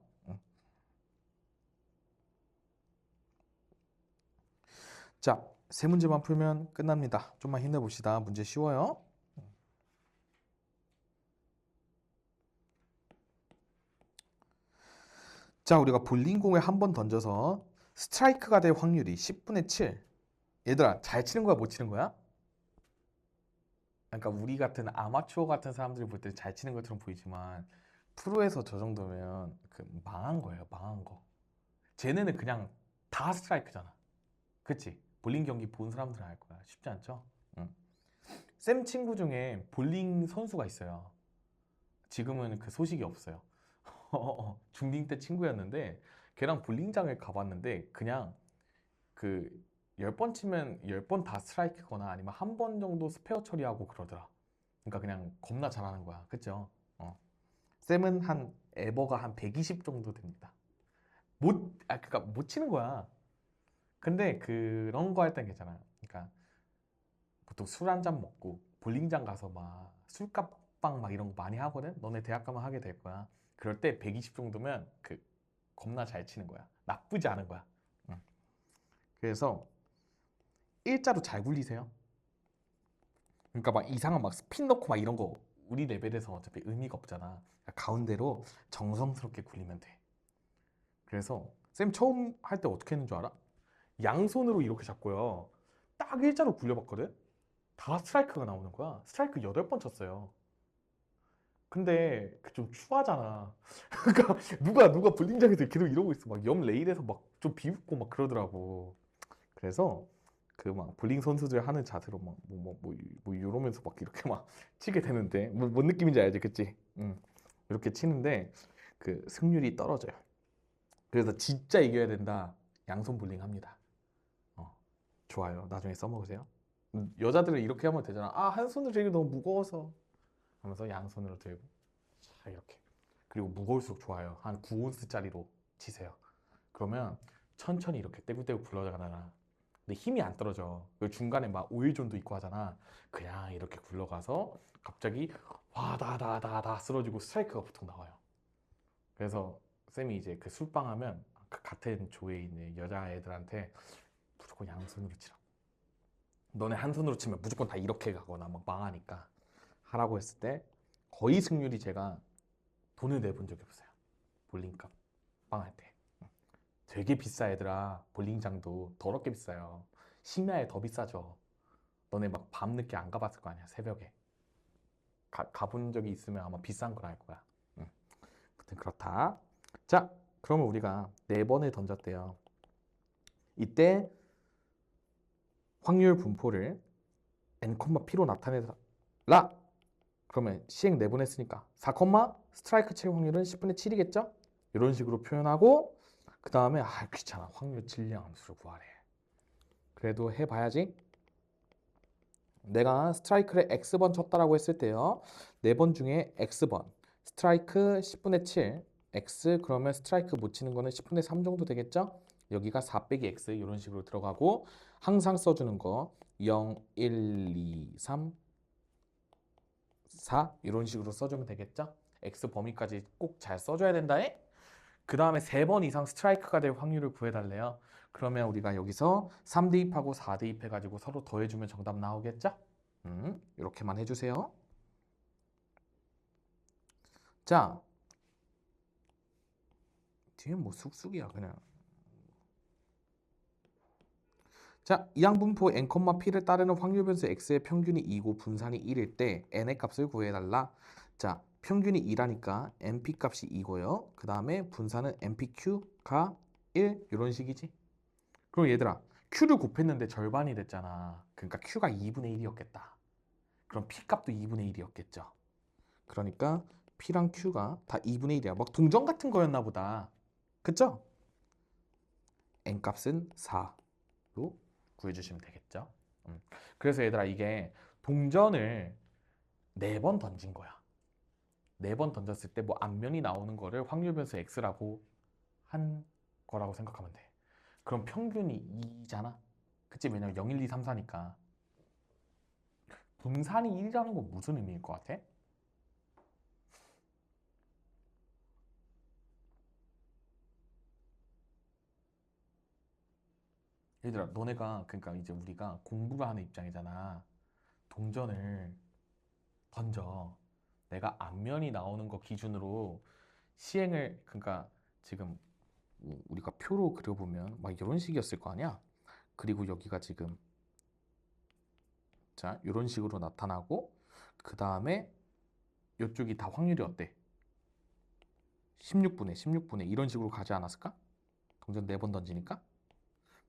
자, 세 문제만 풀면 끝납니다. 좀만 힘내봅시다. 문제 쉬워요. 자, 우리가 볼링공을 한 번 던져서 스트라이크가 될 확률이 10분의 7. 얘들아, 잘 치는 거야, 못 치는 거야? 그러니까 우리 같은 아마추어 같은 사람들이 볼 때 잘 치는 것처럼 보이지만 프로에서 저 정도면 그 망한 거예요, 망한 거. 쟤네는 그냥 다 스트라이크잖아. 그치? 볼링 경기 본 사람들은 알 거야. 쉽지 않죠? 응. 쌤 친구 중에 볼링 선수가 있어요. 지금은 그 소식이 없어요. 중딩 때 친구였는데 걔랑 볼링장을 가봤는데 그냥 그 10번 치면 10번 다 스트라이크거나 아니면 한 번 정도 스페어 처리하고 그러더라. 그러니까 그냥 겁나 잘하는 거야. 그죠? 쌤은 한 에버가 한 120 정도 됩니다. 그러니까 못 치는 거야. 근데 그런 거 할 땐 괜찮아요. 그러니까 보통 술 한 잔 먹고 볼링장 가서 막 술값방 막 이런 거 많이 하거든? 너네 대학 가면 하게 될 거야. 그럴 때 120 정도면 그 겁나 잘 치는 거야. 나쁘지 않은 거야. 응. 그래서 일자로 잘 굴리세요. 그러니까 막 이상한 막 스핀 넣고 막 이런 거 우리 레벨에서 어차피 의미가 없잖아. 그러니까 가운데로 정성스럽게 굴리면 돼. 그래서 쌤 처음 할 때 어떻게 했는 줄 알아? 양손으로 이렇게 잡고요. 딱 일자로 굴려봤거든? 다 스트라이크가 나오는 거야. 스트라이크 8번 쳤어요. 근데 그 좀 추하잖아. 그러니까 누가 볼링장에서 계속 이러고 있어. 막 옆 레일에서 막 좀 비웃고 막 그러더라고. 그래서 그 막 볼링 선수들 하는 자세로 막 뭐 이러면서 막 이렇게 막 치게 되는데 뭔 느낌인지 알지, 그치? 이렇게 치는데 그 승률이 떨어져요. 그래서 진짜 이겨야 된다. 양손 볼링 합니다. 어, 좋아요. 나중에 써먹으세요. 여자들은 이렇게 하면 되잖아. 아, 한 손으로 들기 너무 무거워서 하면서 양손으로 들고 자, 이렇게. 그리고 무거울수록 좋아요. 한 9온스짜리로 치세요. 그러면 천천히 이렇게 떼굴떼굴 굴러가잖아. 근데 힘이 안 떨어져. 그 중간에 막 오일존도 있고 하잖아. 그냥 이렇게 굴러가서 갑자기 와다다다다 쓰러지고 스트라이크가 보통 나와요. 그래서 쌤이 이제 그 술방 하면 그 같은 조에 있는 여자애들한테 무조건 양손으로 치라. 너네 한 손으로 치면 무조건 다 이렇게 가거나 막 망하니까 하라고 했을 때 거의 승률이 제가 돈을 내본 적이 없어요. 볼링값 빵 할 때. 되게 비싸 얘들아. 볼링장도 더럽게 비싸요. 심야에 더 비싸죠. 너네 막 밤늦게 안 가봤을 거 아니야, 새벽에. 가본 적이 있으면 아마 비싼 걸 알 거야. 응. 아무튼 그렇다. 자, 그러면 우리가 4번을 던졌대요. 이때 확률 분포를 n, p로 나타내라. 그러면 시행 내보냈으니까 4, 스트라이크 칠 확률은 10분의 7이겠죠? 이런 식으로 표현하고 그 다음에 귀찮아. 확률 질량 함수를 구하래. 그래도 해봐야지. 내가 스트라이크를 X번 쳤다라고 했을 때요. 4번 중에 X번 스트라이크 10분의 7 X 그러면 스트라이크 못 치는 거는 10분의 3 정도 되겠죠? 여기가 4 빼기 X 이런 식으로 들어가고 항상 써주는 거 0, 1, 2, 3, 4 이런 식으로 써주면 되겠죠? X 범위까지 꼭 잘 써줘야 된다에? 그 다음에 3번 이상 스트라이크가 될 확률을 구해달래요. 그러면 우리가 여기서 3 대입하고 4 대입해가지고 서로 더해주면 정답 나오겠죠? 이렇게만 해주세요. 자, 뒤에 뭐 쑥쑥이야 그냥. 자, 이항분포 n, p를 따르는 확률 변수 x의 평균이 2고 분산이 1일 때 n의 값을 구해달라. 자, 평균이 2라니까 np 값이 2고요. 그 다음에 분산은 npq가 1 이런 식이지. 그럼 얘들아, q를 곱했는데 절반이 됐잖아. 그러니까 q가 2분의 1이었겠다. 그럼 p 값도 2분의 1이었겠죠. 그러니까 p랑 q가 다 2분의 1이야. 막 동전 같은 거였나 보다. 그쵸? n 값은 4로 구해주시면 되겠죠. 그래서 얘들아 이게 동전을 4번 던진 거야. 4번 던졌을 때 뭐 앞면이 나오는 거를 확률 변수 x라고 한 거라고 생각하면 돼. 그럼 평균이 2잖아. 그치? 왜냐면 0, 1, 2, 3, 4니까. 분산이 1이라는 건 무슨 의미일 것 같아? 얘들아 너네가 그러니까 이제 우리가 공부를 하는 입장이잖아. 동전을 던져. 내가 앞면이 나오는 거 기준으로 시행을 그러니까 지금 우리가 표로 그려보면 막 이런 식이었을 거 아니야. 그리고 여기가 지금 자 이런 식으로 나타나고 그 다음에 이쪽이 다 확률이 어때? 16분의 이런 식으로 가지 않았을까? 동전 4번 던지니까.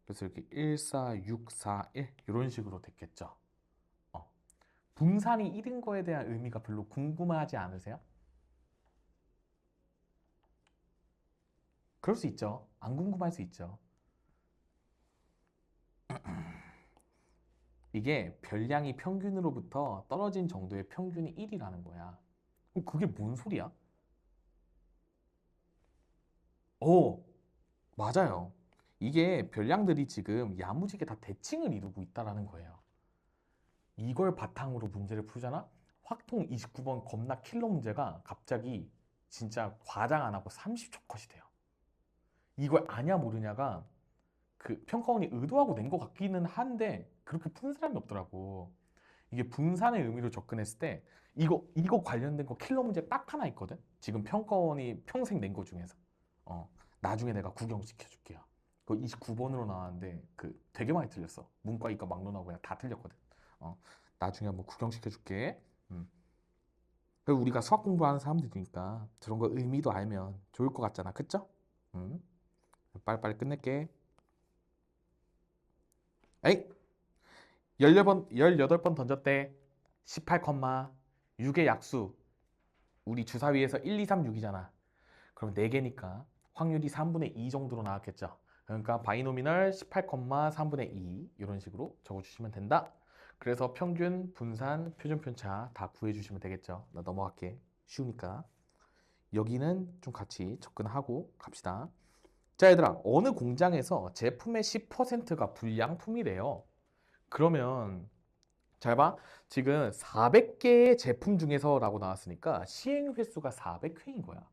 그래서 이렇게 1, 4, 6, 4, 1 이런 식으로 됐겠죠. 어. 분산이 1인 거에 대한 의미가 별로 궁금하지 않으세요? 그럴 수 있죠. 안 궁금할 수 있죠. 이게 별량이 평균으로부터 떨어진 정도의 평균이 1이라는 거야. 그럼 그게 뭔 소리야? 오, 맞아요. 이게 별량들이 지금 야무지게 다 대칭을 이루고 있다라는 거예요. 이걸 바탕으로 문제를 풀잖아? 확통 29번 겁나 킬러 문제가 갑자기 진짜 과장 안 하고 30초 컷이 돼요. 이걸 아냐 모르냐가 그 평가원이 의도하고 낸 것 같기는 한데 그렇게 푸는 사람이 없더라고. 이게 분산의 의미로 접근했을 때 이거 관련된 거 킬러 문제 딱 하나 있거든. 지금 평가원이 평생 낸 거 중에서. 나중에 내가 구경시켜 줄게요. 그거 29번으로 나왔는데 그 되게 많이 틀렸어. 문과 이과 막론하고 그냥 다 틀렸거든. 어, 나중에 한번 구경시켜 줄게. 그리고 우리가 수학 공부하는 사람들이니까 저런 거 의미도 알면 좋을 것 같잖아. 그쵸? 음, 빨리빨리 끝낼게. 에이! 18번 던졌대. 18, 6의 약수. 우리 주사위에서 1, 2, 3, 6이잖아. 그럼 4개니까 확률이 3분의 2 정도로 나왔겠죠. 그러니까 바이노미널 18, 3분의 2 이런 식으로 적어주시면 된다. 그래서 평균, 분산, 표준 편차 다 구해주시면 되겠죠. 나 넘어갈게. 쉬우니까. 여기는 좀 같이 접근하고 갑시다. 자, 얘들아, 어느 공장에서 제품의 10%가 불량품이래요. 그러면 잘 봐. 지금 400개의 제품 중에서라고 나왔으니까 시행 횟수가 400회인 거야.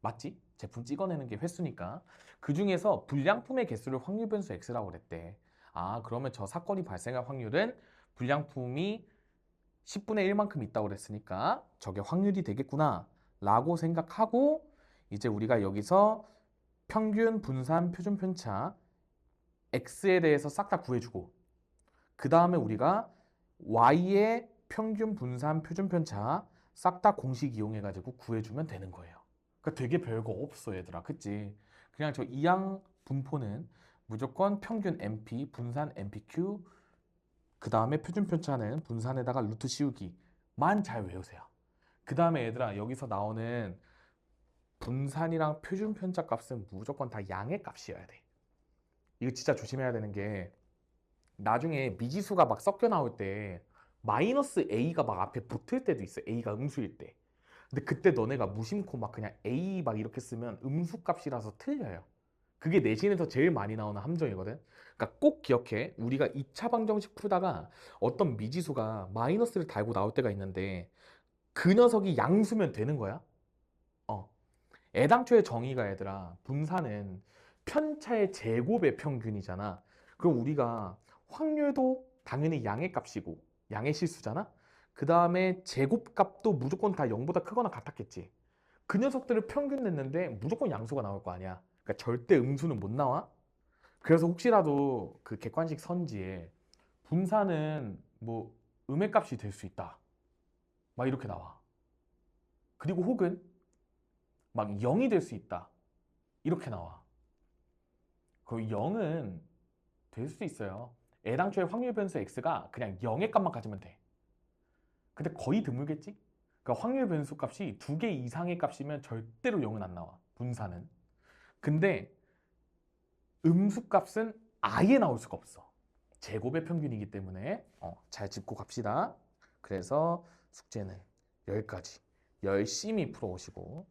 맞지? 제품 찍어내는 게 횟수니까. 그 중에서 불량품의 개수를 확률 변수 x라고 그랬대. 아, 그러면 저 사건이 발생할 확률은 불량품이 10분의 1만큼 있다고 그랬으니까 저게 확률이 되겠구나 라고 생각하고 이제 우리가 여기서 평균, 분산, 표준 편차 x에 대해서 싹 다 구해주고 그 다음에 우리가 y의 평균, 분산, 표준 편차 싹 다 공식 이용해가지고 구해주면 되는 거예요. 그러니까 되게 별거 없어 얘들아, 그치? 그냥 저 이항 분포는 무조건 평균 NP, 분산 NPQ, 그 다음에 표준 편차는 분산에다가 루트 씌우기만 잘 외우세요. 그 다음에 얘들아 여기서 나오는 분산이랑 표준 편차 값은 무조건 다 양의 값이어야 돼. 이거 진짜 조심해야 되는 게 나중에 미지수가 막 섞여 나올 때 마이너스 A가 막 앞에 붙을 때도 있어. A가 음수일 때. 근데 그때 너네가 무심코 막 그냥 A 막 이렇게 쓰면 음수 값이라서 틀려요. 그게 내신에서 제일 많이 나오는 함정이거든. 그러니까 꼭 기억해. 우리가 2차 방정식 풀다가 어떤 미지수가 마이너스를 달고 나올 때가 있는데 그 녀석이 양수면 되는 거야. 어. 애당초의 정의가 얘들아 분산은 편차의 제곱의 평균이잖아. 그럼 우리가 확률도 당연히 양의 값이고 양의 실수잖아. 그 다음에 제곱값도 무조건 다 0보다 크거나 같았겠지. 그 녀석들을 평균 냈는데 무조건 양수가 나올 거 아니야. 그러니까 절대 음수는 못 나와. 그래서 혹시라도 그 객관식 선지에 분산은 뭐 음의 값이 될 수 있다. 막 이렇게 나와. 그리고 혹은 막 0이 될 수 있다. 이렇게 나와. 그 0은 될 수 있어요. 애당초에 확률 변수 x가 그냥 0의 값만 가지면 돼. 근데 거의 드물겠지? 그러니까 확률 변수 값이 2개 이상의 값이면 절대로 0은 안 나와. 분산은. 근데 음수 값은 아예 나올 수가 없어. 제곱의 평균이기 때문에 잘 짚고 갑시다. 그래서 숙제는 여기까지 열심히 풀어오시고